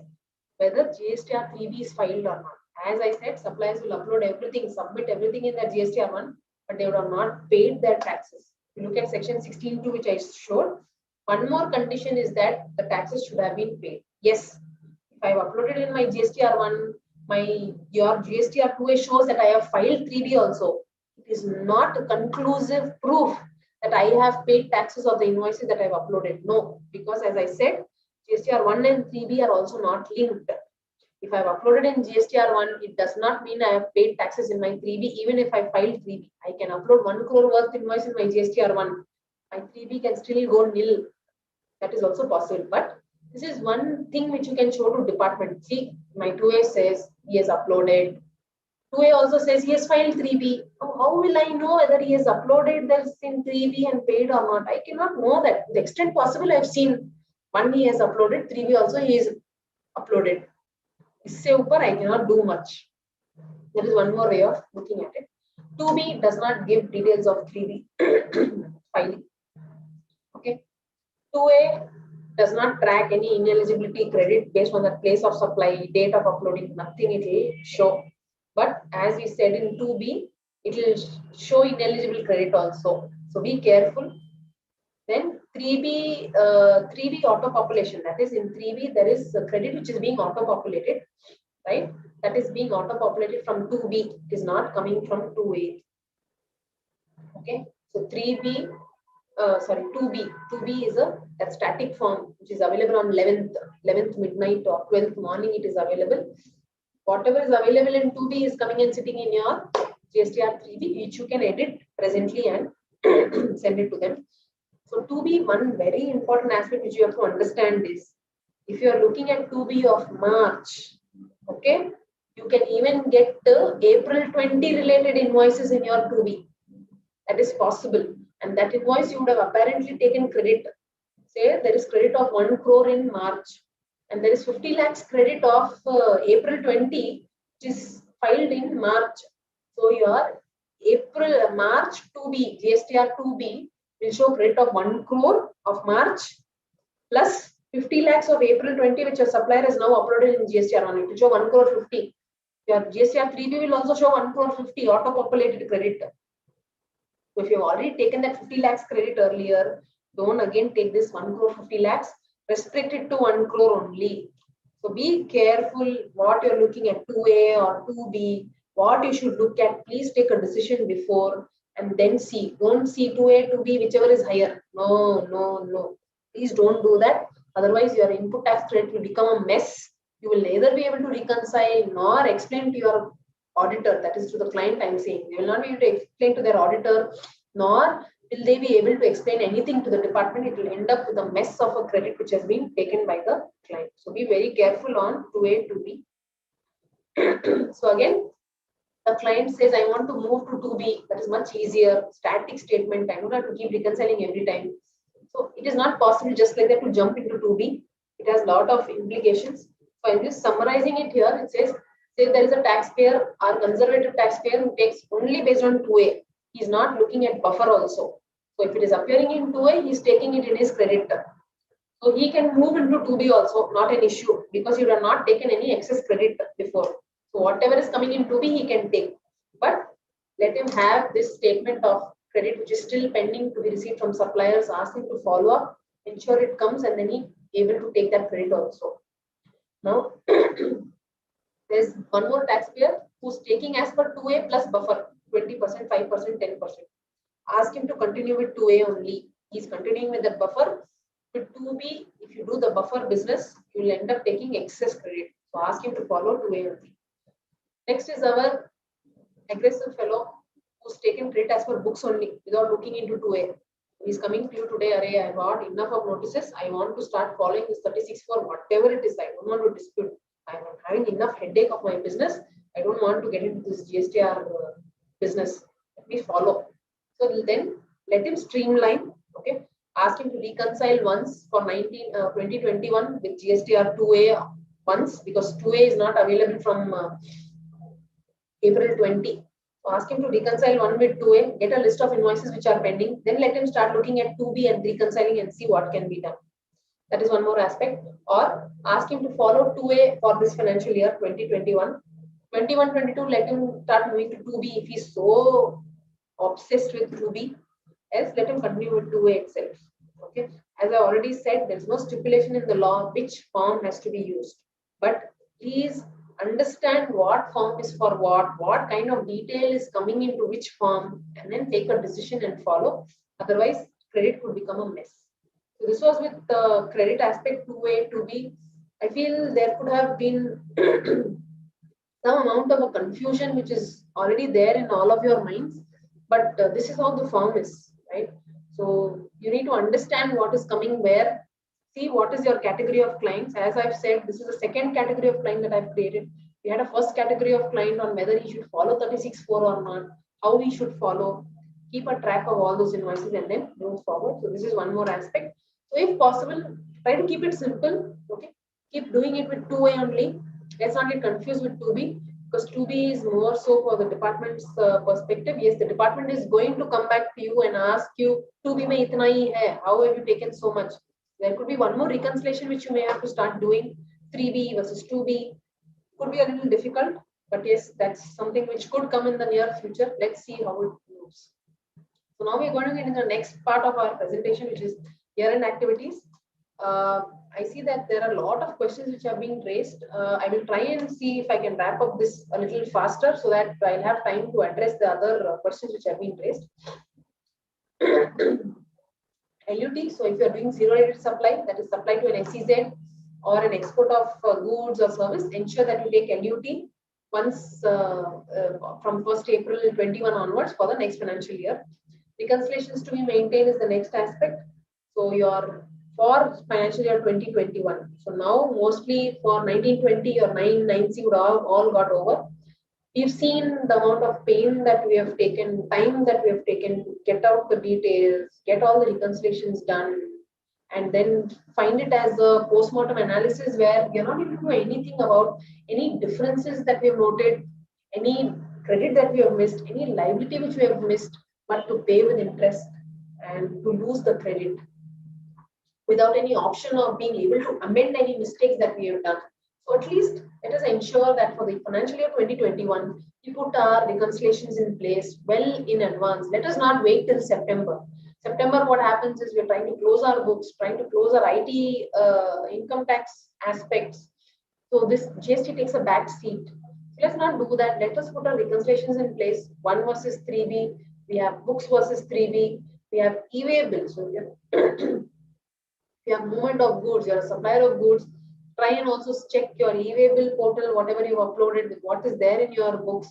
Speaker 1: whether GSTR 3B is filed or not. As I said, suppliers will upload everything, submit everything in their GSTR1, but they would have not paid their taxes. If you look at section 16.2, which I showed, one more condition is that the taxes should have been paid. Yes, if I have uploaded in my GSTR1, your GSTR2A shows that I have filed 3B also. It is not a conclusive proof that I have paid taxes of the invoices that I have uploaded. No, because as I said, GSTR1 and 3B are also not linked. If I have uploaded in GSTR1, it does not mean I have paid taxes in my 3B, even if I filed 3B. I can upload 1 crore worth invoice in my GSTR1. My 3B can still go nil. That is also possible. But this is one thing which you can show to department. See, my 2A says he has uploaded. 2A also says he has filed 3B. How will I know whether he has uploaded this in 3B and paid or not? I cannot know that. To the extent possible, I have seen one he has uploaded, 3B also he is uploaded. Isse upar I cannot do much. There is one more way of looking at it. 2B does not give details of 3B filing. Okay. 2A does not track any ineligibility credit based on the place of supply, date of uploading, nothing it will show. But as we said in 2B, it will show ineligible credit also. So be careful. Then 3B auto population. That is in 3B there is a credit which is being auto populated, right? That is being auto populated from 2B. It is not coming from 2A. Okay. So 2B. 2B is a static form which is available on 11th midnight or 12th morning. It is available. Whatever is available in 2B is coming and sitting in your GSTR 3B, which you can edit presently and send it to them. So 2B, one very important aspect which you have to understand is, if you are looking at 2B of March, okay, you can even get the April 20 related invoices in your 2B. That is possible. And that invoice you would have apparently taken credit. Say there is credit of 1 crore in March, and there is 50 lakhs credit of April 20, which is filed in March. So your March 2B, GSTR 2B will show credit of 1 crore of March, plus 50 lakhs of April 20, which your supplier has now uploaded in GSTR on it, to show 1 crore 50. Your GSTR 3B will also show 1 crore 50 auto-populated credit. So if you've already taken that 50 lakhs credit earlier, don't again take this 1 crore 50 lakhs, restrict it to 1 crore only. So be careful what you're looking at 2A or 2B, what you should look at. Please take a decision before and then see. Don't see 2A, 2B, whichever is higher. No, no, no. Please don't do that. Otherwise, your input tax credit will become a mess. You will neither be able to reconcile nor explain to your auditor, that is to the client I'm saying. They will not be able to explain to their auditor, nor will they be able to explain anything to the department. It will end up with a mess of a credit which has been taken by the client. So be very careful on 2A, 2B. So again, the client says, I want to move to 2B. That is much easier. Static statement. I don't have to keep reconciling every time. So it is not possible just like that to jump into 2B. It has a lot of implications. So I'm just summarizing it here. It says, say there is a taxpayer or conservative taxpayer who takes only based on 2A. He's not looking at buffer also. So if it is appearing in 2A, he's taking it in his credit term. So he can move into 2B also, not an issue, because you have not taken any excess credit before. So whatever is coming in 2B, he can take. But let him have this statement of credit which is still pending to be received from suppliers, ask him to follow up, ensure it comes, and then he able to take that credit also. Now, there's one more taxpayer who's taking as per 2A plus buffer, 20%, 5%, 10%. Ask him to continue with 2A only. He's continuing with the buffer. With 2B, if you do the buffer business, you will end up taking excess credit. So ask him to follow 2A only. Next is our aggressive fellow who's taken credit as per books only without looking into 2A. He's coming to you today, Array, I got enough of notices. I want to start following this 36 for whatever it is. I don't want to dispute. I'm having enough headache of my business. I don't want to get into this GSTR business. Let me follow. So then let him streamline. Okay. Ask him to reconcile once for 2021 with GSTR 2A once, because 2A is not available from April 20. So ask him to reconcile one with 2A, get a list of invoices which are pending, then let him start looking at 2B and reconciling and see what can be done. That is one more aspect. Or ask him to follow 2A for this financial year 2021. 21-22, let him start moving to 2B if he's so obsessed with 2B. Else, let him continue with 2A itself. Okay. As I already said, there's no stipulation in the law which form has to be used. But please understand what form is for what kind of detail is coming into which form, and then take a decision and follow. Otherwise, credit could become a mess. So this was with the credit aspect 2A, 2B. I feel there could have been some amount of a confusion which is already there in all of your minds, but this is how the form is, right? So you need to understand what is coming where. See what is your category of clients. As I've said, this is the second category of client that I've created. We had a first category of client on whether he should follow 36.4 or not, how he should follow, keep a track of all those invoices and then move forward. So this is one more aspect. So if possible, try to keep it simple. Okay, keep doing it with 2A only. Let's not get confused with 2B, because 2B is more so for the department's perspective. Yes, the department is going to come back to you and ask you, 2B mein itna hi hai, how have you taken so much? There could be one more reconciliation which you may have to start doing. 3B versus 2B could be a little difficult, but yes, that's something which could come in the near future. Let's see how it moves. So now we're going to get into the next part of our presentation, which is year-end activities. I see that there are a lot of questions which are being raised. I will try and see if I can wrap up this a little faster so that I'll have time to address the other questions which have been raised. LUT, so if you are doing zero-rated supply, that is supply to an SEZ or an export of goods or service, ensure that you take LUT once from 1st April 21 onwards for the next financial year. Reconciliations to be maintained is the next aspect. So your for financial year 2021. So now mostly for 1920 or 990 would all got over. We've seen the amount of pain that we have taken, time that we have taken to get out the details, get all the reconciliations done, and then find it as a post-mortem analysis where we are not able to do anything about any differences that we have noted, any credit that we have missed, any liability which we have missed, but to pay with interest and to lose the credit. without any option of being able to amend any mistakes that we have done. So at least let us ensure that for the financial year 2021, we put our reconciliations in place well in advance. Let us not wait till September. September, what happens is we're trying to close our books, trying to close our IT income tax aspects. So this GST takes a back seat. So let's not do that. Let us put our reconciliations in place. 1 versus 3B. We have books versus 3B. We have e-way bills. So you have movement of goods, you're a supplier of goods, try and also check your e-way bill portal, whatever you've uploaded with what is there in your books.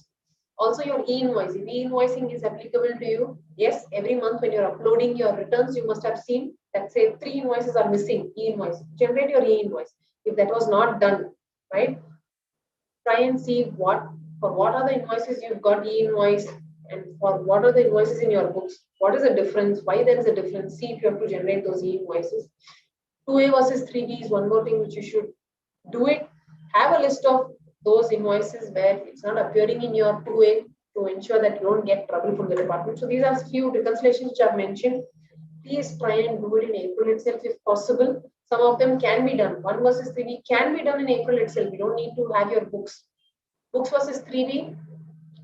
Speaker 1: Also your e-invoice. If e-invoicing is applicable to you, yes, every month when you're uploading your returns, you must have seen that say 3 invoices are missing, e-invoice. Generate your e-invoice. If that was not done, right? Try and see for what are the invoices you've got e-invoice and for what are the invoices in your books. What is the difference? Why there is a difference? See if you have to generate those e-invoices. 2A versus 3B is one more thing which you should do it. Have a list of those invoices where it's not appearing in your 2A to ensure that you don't get trouble from the department. So these are few reconciliations which I've mentioned. Please try and do it in April itself if possible. Some of them can be done. 1 versus 3B can be done in April itself. You don't need to have your books. Books versus 3B,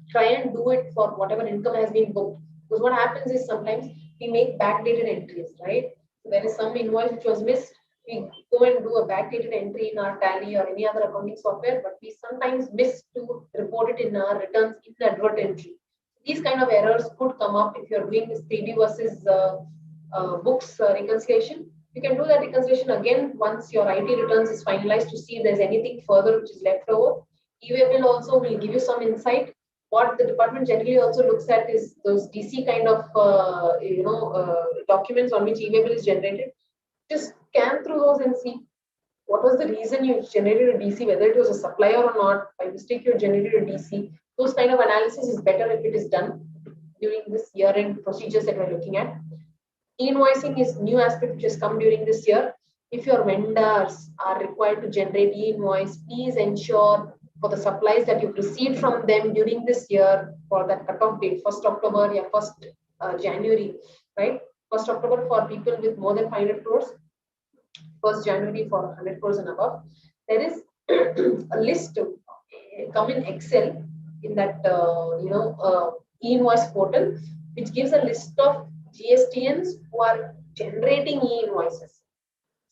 Speaker 1: try and do it for whatever income has been booked. Because what happens is sometimes we make backdated entries, right? So there is some invoice which was missed. We go and do a backdated entry in our Tally or any other accounting software, but we sometimes miss to report it in our returns inadvertently. These kind of errors could come up if you're doing this 3B versus books reconciliation. You can do that reconciliation again once your IT returns is finalized to see if there's anything further which is left over. e-way bill also will give you some insight. What the department generally also looks at is those DC kind of documents on which e-way bill is generated. Just scan through those and see what was the reason you generated a DC, whether it was a supplier or not. By mistake, you generated a DC. Those kind of analysis is better if it is done during this year-end procedures that we're looking at. E-invoicing is new aspect which has come during this year. If your vendors are required to generate e-invoice, please ensure for the supplies that you've received from them during this year for that cutoff date, 1st October, yeah, 1st January, right? 1st October for people with more than 500 crores, 1st January for 100 crores and above. There is a list to come in Excel in that e-invoice portal, which gives a list of GSTNs who are generating e-invoices.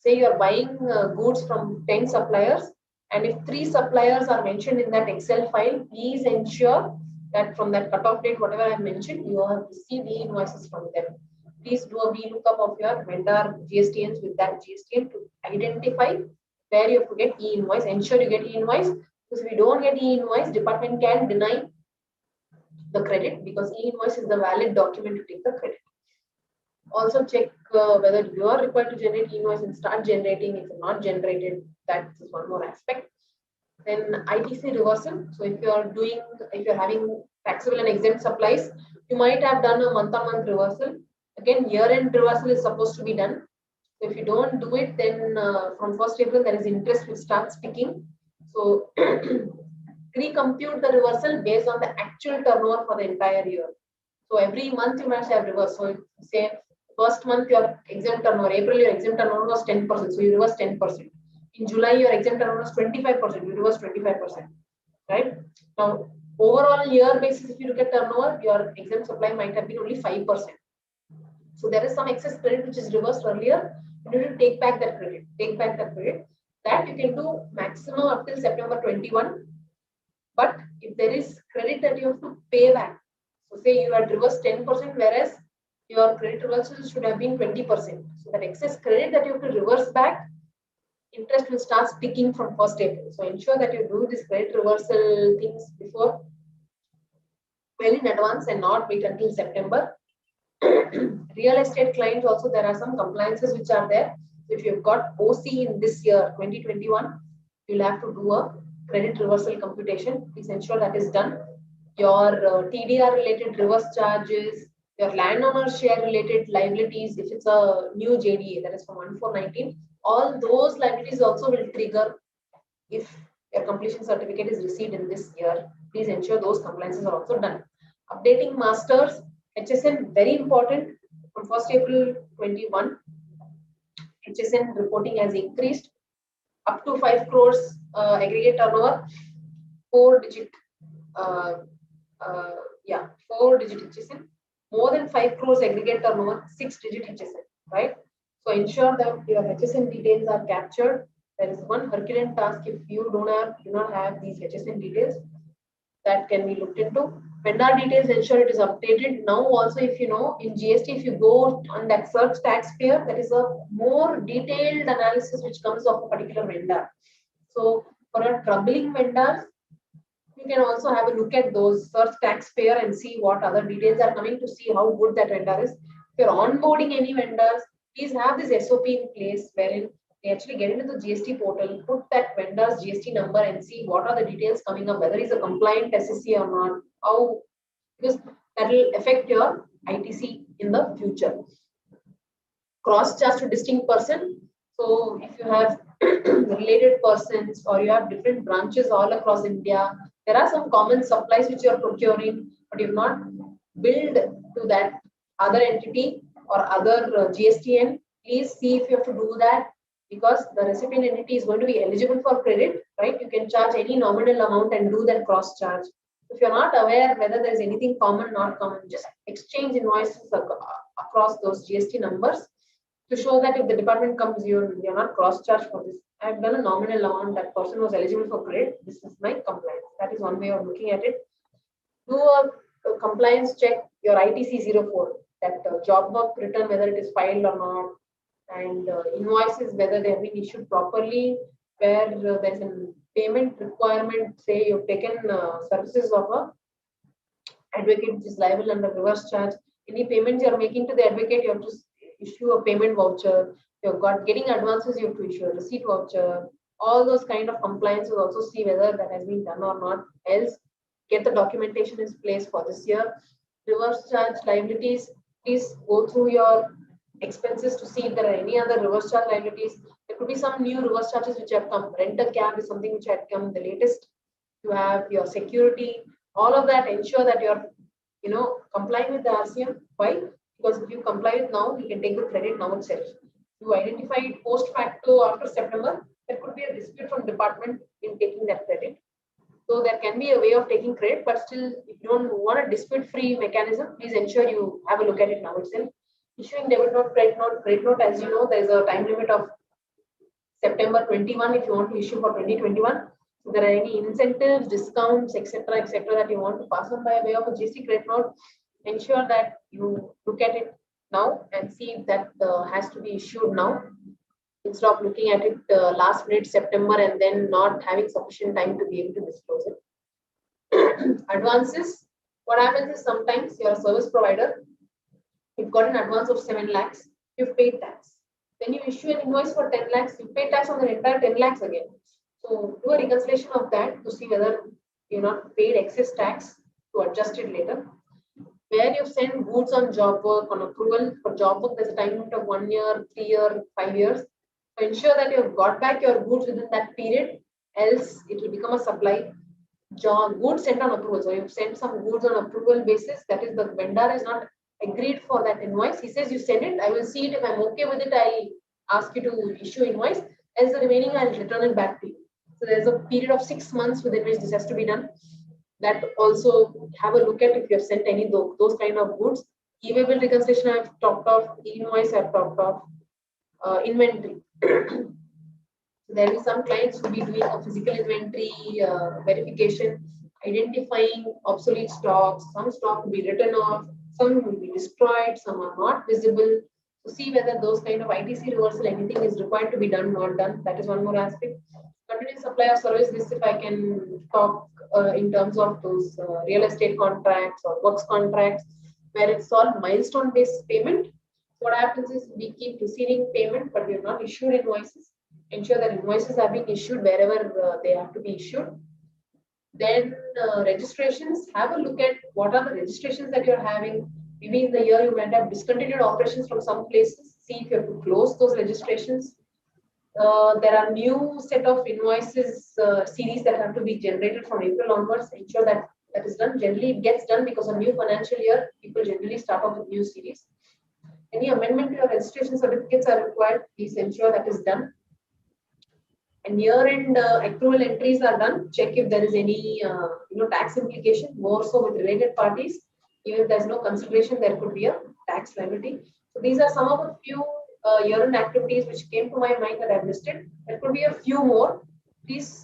Speaker 1: Say you're buying goods from 10 suppliers, and if 3 suppliers are mentioned in that Excel file, please ensure that from that cutoff date, whatever I mentioned, you have received e-invoices from them. Please do a VLOOKUP of your vendor GSTNs with that GSTN to identify where you have to get e-invoice. Ensure you get e-invoice, because if you don't get e-invoice, department can deny the credit because e-invoice is the valid document to take the credit. Also check whether you are required to generate e-invoice and start generating. If you're not generated, that is one more aspect. Then ITC reversal. So if you're having taxable and exempt supplies, you might have done a month-on-month reversal. Again, year-end reversal is supposed to be done. So if you don't do it, then from 1st April, there is interest which starts ticking. So recompute the reversal based on the actual turnover for the entire year. So every month you must have reversed. So say 1st month your exempt turnover, April your exempt turnover was 10%, so you reverse 10%. In July your exempt turnover was 25%, you reverse 25%, right? Now overall year basis, if you look at turnover, your exempt supply might have been only 5%. So there is some excess credit which is reversed earlier. You need to take back that credit. That you can do maximum up till September 21. But if there is credit that you have to pay back, so say you had reversed 10%, whereas your credit reversal should have been 20%. So that excess credit that you have to reverse back, interest will start peaking from 1st April. So ensure that you do this credit reversal things before, well in advance, and not wait until September. Real estate clients also, there are some compliances which are there. If you've got OC in this year 2021, you'll have to do a credit reversal computation. Please ensure that is done. Your TDR related reverse charges, your landowner share related liabilities, if it's a new JDA, that is from 1419, all those liabilities also will trigger if your completion certificate is received in this year. Please ensure those compliances are also done. Updating masters, HSN, very important from 1st April 21. HSN reporting has increased up to 5 crores aggregate turnover, 4-digit, uh, 4-digit HSN, more than 5 crores aggregate turnover, 6-digit HSN, right? So ensure that your HSN details are captured. There is one Herculean task if you do not have these HSN details that can be looked into. Vendor details, ensure it is updated. Now also, if you know, in GST, if you go on that search taxpayer, there is a more detailed analysis which comes of a particular vendor. So for your troubling vendors, you can also have a look at those search taxpayer and see what other details are coming to see how good that vendor is. If you're onboarding any vendors, please have this SOP in place wherein they actually get into the GST portal, put that vendor's GST number and see what are the details coming up, whether he's a compliant SSC or not, how, because that will affect your ITC in the future. Cross charge to distinct person. So if you have related persons or you have different branches all across India, there are some common supplies which you are procuring, but you've not billed to that other entity or other GSTN. Please see if you have to do that, because the recipient entity is going to be eligible for credit, right? You can charge any nominal amount and do that cross charge. If you're not aware whether there is anything common, not common, just exchange invoices across those GST numbers to show that if the department comes, you're not cross-charged for this. I've done a nominal amount, that person was eligible for credit, this is my compliance. That is one way of looking at it. Do a compliance check, your ITC 04, that job work return, whether it is filed or not, and invoices, whether they have been issued properly, where there's a payment requirement, say you've taken services of a advocate which is liable under reverse charge. Any payments you're making to the advocate, you have to issue a payment voucher. You've got getting advances, you have to issue a receipt voucher. All those kind of compliance will also see whether that has been done or not. Else, get the documentation in place for this year. Reverse charge liabilities, please go through your expenses to see if there are any other reverse charge liabilities. There could be some new reverse charges which have come. Rent a cab is something which had come the latest. You have your security, all of that. Ensure that you're complying with the RCM. Why? Because if you comply with now, you can take the credit now itself. You identify it post facto after September, there could be a dispute from department in taking that credit. So there can be a way of taking credit, but still, if you don't want a dispute-free mechanism, please ensure you have a look at it now itself. Issuing debit note, credit note, as you know, there is a time limit of September 21 if you want to issue for 2021. If there are any incentives, discounts, etc., that you want to pass on by way of a GST credit note, ensure that you look at it now and see if that has to be issued now, instead of looking at it last minute September and then not having sufficient time to be able to disclose it. Advances. What happens is sometimes you're a service provider, you've got an advance of 7 lakhs, you've paid tax. Then you issue an invoice for 10 lakhs, you pay tax on the entire 10 lakhs again. So do a reconciliation of that to see whether you're not paid excess tax to adjust it later. Where you send goods on job work on approval for job work, there's a time limit of 1 year, 3 years, 5 years. So ensure that you've got back your goods within that period, else it will become a supply. Goods sent on approval. So you've sent some goods on approval basis, that is the vendor is not agreed for that invoice. He says you send it, I will see it. If I'm okay with it, I'll ask you to issue invoice. Else the remaining I'll return it back to you. So there's a period of 6 months within which this has to be done. That also have a look at if you have sent any those kind of goods. E-waybill reconciliation I have talked of, invoice I have talked of, inventory. There will be some clients who will be doing a physical inventory verification, identifying obsolete stocks. Some stock will be written off, some will be destroyed, some are not visible. To see whether those kind of ITC reversal, anything is required to be done, not done. That is one more aspect. Continuous supply of service, this if I can talk in terms of those real estate contracts or works contracts, where it's all milestone based payment. What happens is we keep receiving payment, but we have not issued invoices. Ensure that invoices are being issued wherever they have to be issued. Then registrations, have a look at what are the registrations that you're having. Maybe in the year you might have discontinued operations from some places. See if you have to close those registrations. There are new set of invoices series that have to be generated from April onwards. Ensure that that is done. Generally, it gets done because of new financial year. People generally start off with new series. Any amendment to your registration certificates are required. Please ensure that is done. And year-end accrual entries are done. Check if there is any tax implication, more so with related parties. Even if there's no consideration, there could be a tax liability. So these are some of the few year-end activities which came to my mind that I've listed. There could be a few more. Please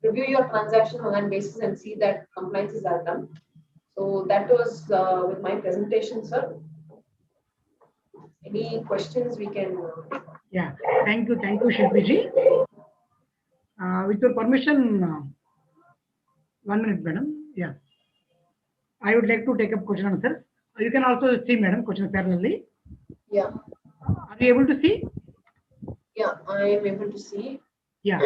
Speaker 1: review your transaction on that basis and see that compliances are done. So that was with my presentation, sir. Any questions we can?
Speaker 4: Yeah, thank you, Shilpi ji. With your permission, 1 minute, madam. Yeah, I would like to take up question answer. You can also see, madam, question parallelly.
Speaker 1: Yeah.
Speaker 4: Are you able to see?
Speaker 1: Yeah, I am able to see.
Speaker 4: Yeah.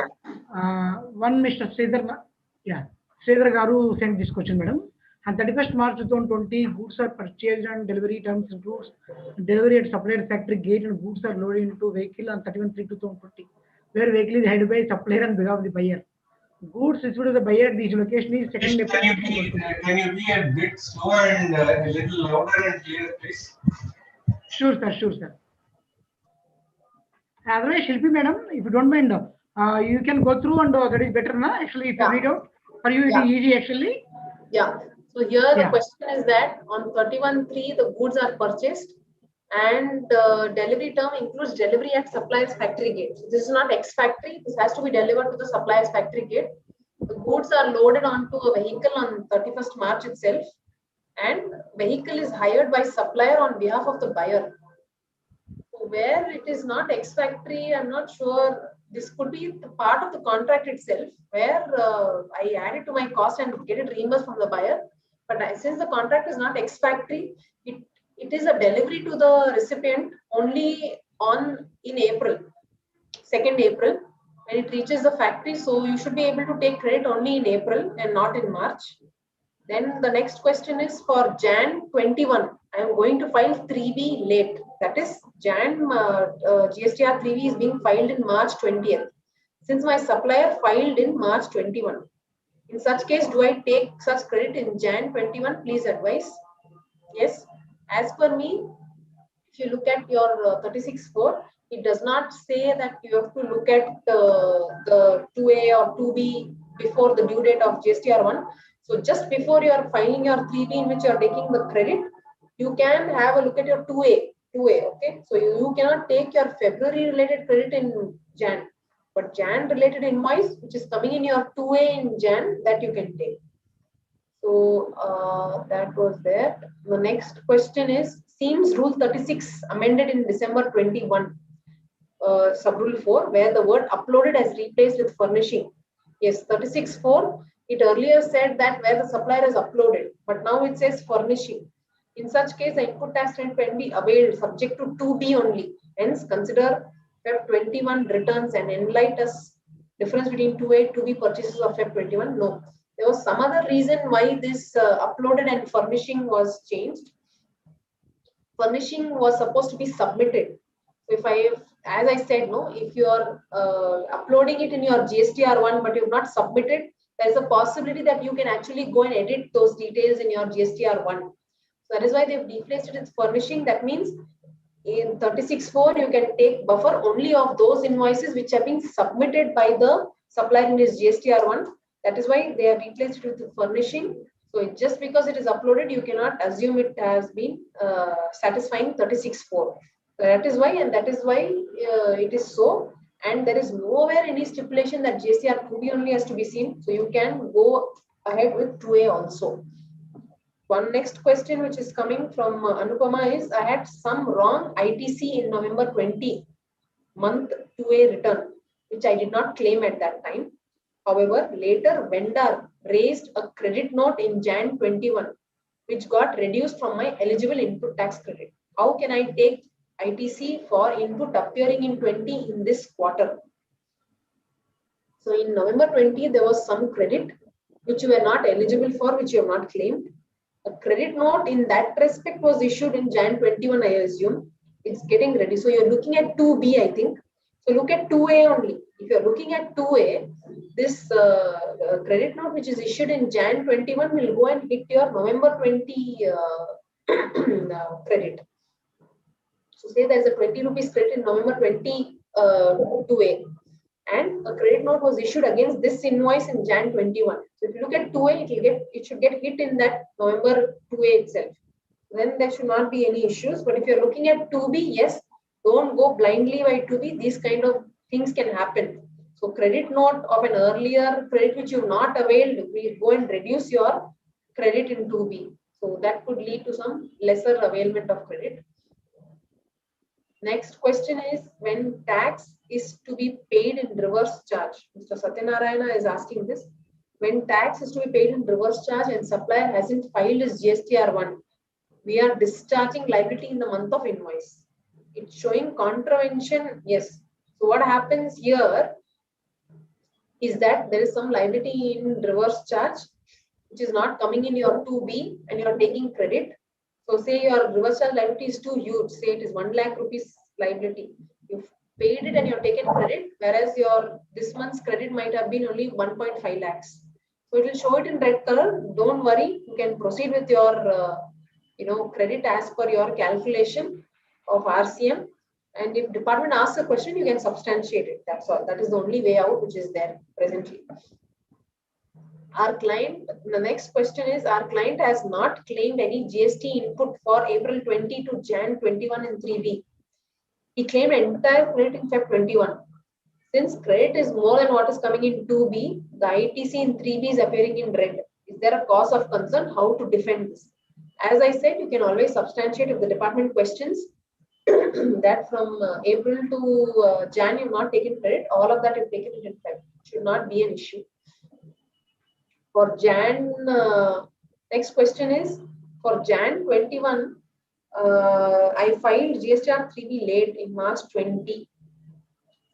Speaker 4: One Mr. Sridhar. Yeah, Sridhar Garu sent this question, madam. On 31st March 2020, goods are purchased and delivery terms includes delivery at supplier factory gate and goods are loaded into vehicle on 31/3/2020, where vehicle is held by supplier on behalf of the buyer. Goods issued to the buyer at this location is 2nd April.
Speaker 2: Can you be a bit slow and a little louder and clear, please?
Speaker 4: Sure, sir. Otherwise, Shilpi madam, if you don't mind, you can go through and that is better, na? Actually, if you read out, for you it is easy actually.
Speaker 1: Yeah. So here the question is that on 31/3 the goods are purchased and delivery term includes delivery at supplier's factory gate. So this is not ex-factory. This has to be delivered to the supplier's factory gate. The goods are loaded onto a vehicle on 31st March itself, and vehicle is hired by supplier on behalf of the buyer. So where it is not ex-factory, I'm not sure. This could be the part of the contract itself, where I add it to my cost and get it reimbursed from the buyer. But since the contract is not ex-factory, it is a delivery to the recipient only in April, 2nd April, when it reaches the factory. So you should be able to take credit only in April and not in March. Then the next question is for Jan 21. I am going to file 3B late. That is GSTR 3B is being filed in March 20th. Since my supplier filed in March 21. In such case, do I take such credit in Jan 21? Please advise. Yes. As per me, if you look at your 36.4, it does not say that you have to look at the 2A or 2B before the due date of GSTR 1. So just before you are filing your 3B in which you are taking the credit, you can have a look at your 2A. Okay. So you cannot take your February related credit in Jan. But Jan related invoice, which is coming in your 2A in Jan, that you can take. So that was there. The next question is, seems Rule 36 amended in December 21, Sub-Rule 4, where the word uploaded is replaced with furnishing. Yes, 36.4, it earlier said that where the supplier is uploaded, but now it says furnishing. In such case, the input tax credit can be availed subject to 2B only. Hence, consider Feb 21 returns and enlighten us difference between 2A, 2B purchases of Feb 21. No, there was some other reason why this uploaded and furnishing was changed. Furnishing was supposed to be submitted. So as I said, no, if you are uploading it in your GSTR 1, but you have not submitted, there is a possibility that you can actually go and edit those details in your GSTR 1. So that is why they have replaced it with furnishing. That means in 36.4, you can take buffer only of those invoices which have been submitted by the supplier in his GSTR 1. That is why they have replaced it with furnishing. So just because it is uploaded, you cannot assume it has been satisfying 36.4. That is why it is so. And there is nowhere any stipulation that GSTR 2B only has to be seen. So you can go ahead with 2A also. One next question which is coming from Anupama is, I had some wrong ITC in November 20 month 2A return, which I did not claim at that time. However, later vendor raised a credit note in Jan 21, which got reduced from my eligible input tax credit. How can I take ITC for input appearing in 20 in this quarter? So in November 20, there was some credit which you were not eligible for, which you have not claimed. A credit note in that respect was issued in Jan 21, I assume. It's getting ready. So you're looking at 2B, I think. So look at 2A only. If you're looking at 2A, this credit note which is issued in Jan 21 will go and hit your November 20 credit. So say there's a 20 rupees credit in November 22A, and a credit note was issued against this invoice in Jan 21. So if you look at 2A, it should get hit in that November 2A itself. Then there should not be any issues. But if you're looking at 2B, yes, don't go blindly by 2B. These kind of things can happen. So credit note of an earlier credit which you've not availed, we go and reduce your credit in 2B. So that could lead to some lesser availment of credit. Next question is, when tax is to be paid in reverse charge. Mr. Satyanarayana is asking this. When tax is to be paid in reverse charge and supplier hasn't filed his GSTR1, we are discharging liability in the month of invoice. It's showing contravention, yes. So what happens here is that there is some liability in reverse charge which is not coming in your 2B and you're taking credit. So say your reverse charge liability is too huge, say it is 1 lakh rupees liability. You've paid it and you're taken credit, whereas your this month's credit might have been only 1.5 lakhs. So it will show it in red color. Don't worry, you can proceed with your credit as per your calculation of RCM. And if department asks a question, you can substantiate it. That's all. That is the only way out which is there presently. Our client, the next question is, our client has not claimed any GST input for April 20 to Jan 21 in 3B. He claimed entire credit in Feb 21. Since credit is more than what is coming in 2B, the ITC in 3B is appearing in red. Is there a cause of concern? How to defend this? As I said, you can always substantiate if the department questions that from April to Jan you've not taken credit. All of that you've taken it in Feb. Should not be an issue. For Jan, next question is, for Jan 21, I filed GSTR 3B late in March 20.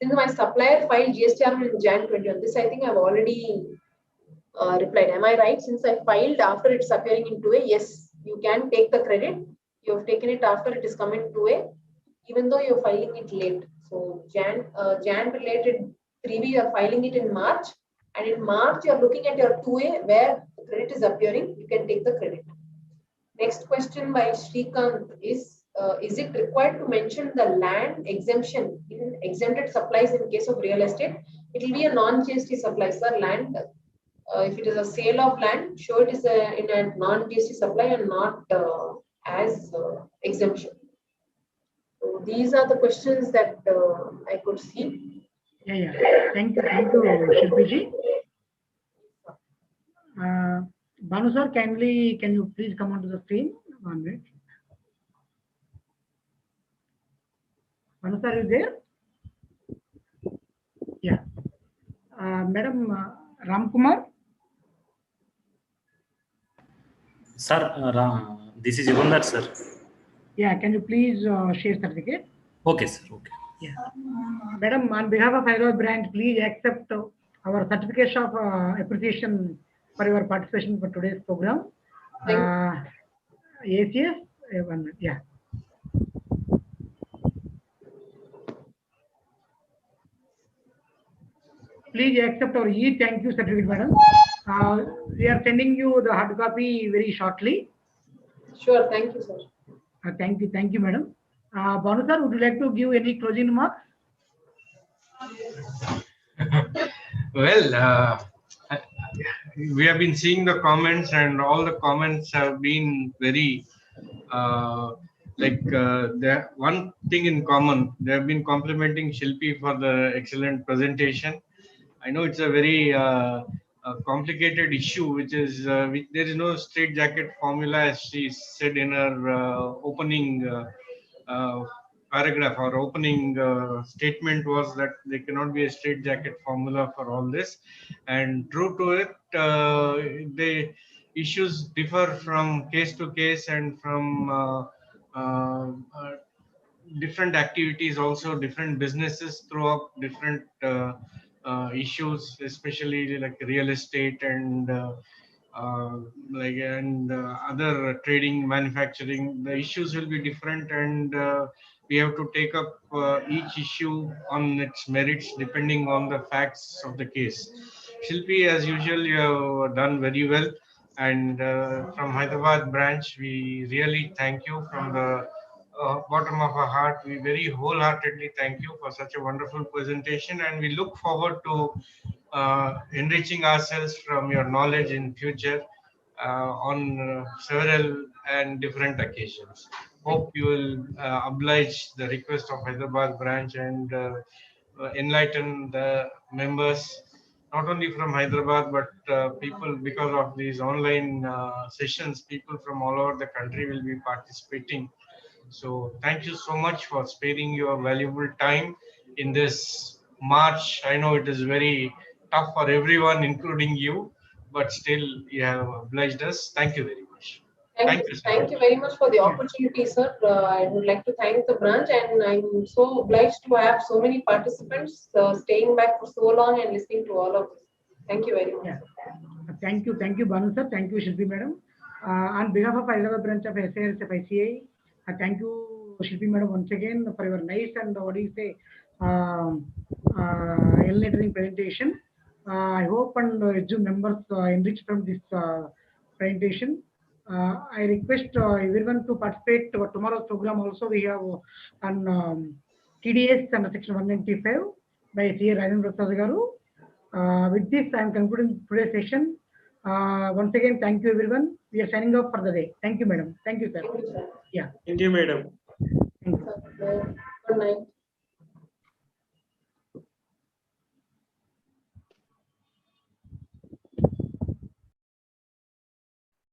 Speaker 1: Since my supplier filed GSTR in Jan 21, this I think I've already replied. Am I right? Since I filed after it's appearing in 2A, yes, you can take the credit. You have taken it after it is coming 2A, even though you're filing it late. So Jan related 3B, you are filing it in March. And in March, you're looking at your 2A where the credit is appearing, you can take the credit. Next question by Srikanth is it required to mention the land exemption in exempted supplies in case of real estate? It will be a non-GST supply, sir. Land, if it is a sale of land, show it is in a non-GST supply and not as exemption. So these are the questions that I could see.
Speaker 4: Yeah. Thank you, Shilpi ji. Banu sir, can you please come onto the screen? 1 minute. Banu sir, is there? Yeah. Madam Ramkumar.
Speaker 5: Sir, this is Yugandhar, sir.
Speaker 4: Yeah, can you please share certificate?
Speaker 5: Okay, sir. Okay.
Speaker 4: Yeah. Madam, on behalf of Hyderabad branch, please accept our certificate of appreciation for your participation for today's program. ACS, 1 minute. Yeah. Please accept our thank you certificate, madam. We are sending you the hard copy very shortly.
Speaker 1: Sure, thank you, sir.
Speaker 4: Thank you, madam. Banu sir, would you like to give any closing remarks?
Speaker 2: Well, we have been seeing the comments, and all the comments have been very there one thing in common. They have been complimenting Shilpi for the excellent presentation. I know it's a very complicated issue, which is there is no straitjacket formula, as she said in her opening paragraph. Or opening statement was that there cannot be a straitjacket formula for all this, and true to it, the issues differ from case to case and from different activities. Also, different businesses throw up different issues, especially like real estate and other trading, manufacturing. The issues will be different, and we have to take up each issue on its merits depending on the facts of the case. Shilpi, as usual, you have done very well, and from Hyderabad branch, we really thank you from the bottom of our heart, we very wholeheartedly thank you for such a wonderful presentation, and we look forward to enriching ourselves from your knowledge in future on several and different occasions. Hope you will oblige the request of Hyderabad branch and enlighten the members, not only from Hyderabad, but people, because of these online sessions, people from all over the country will be participating. So thank you so much for sparing your valuable time in this March. I know it is very tough for everyone, including you, but still you have obliged us. Thank you very much. Thank you, sir.
Speaker 1: Thank you very much for the opportunity, sir. I would like to thank the branch, and I'm so obliged to have so many participants staying back for so long and listening to all of this. Thank you very much.
Speaker 4: Yeah. Thank you, Banu sir. Thank you, Shilpi madam. On behalf of Hyderabad branch of SARSF ICI, thank you, Shilpi madam, once again for your nice and what do you say, enlightening presentation. I hope and Zoom members enriched from this presentation. I request everyone to participate to tomorrow's program. Also, we have on TDS under section 195 by C. Rajendra Prasad Garu. With this, I am concluding today's session. Once again, thank you, everyone. We are signing off for the day. Thank you, madam. Thank you, sir.
Speaker 1: Thank you, sir.
Speaker 4: Yeah.
Speaker 3: Thank you, madam.
Speaker 4: Thank you.
Speaker 1: Good night.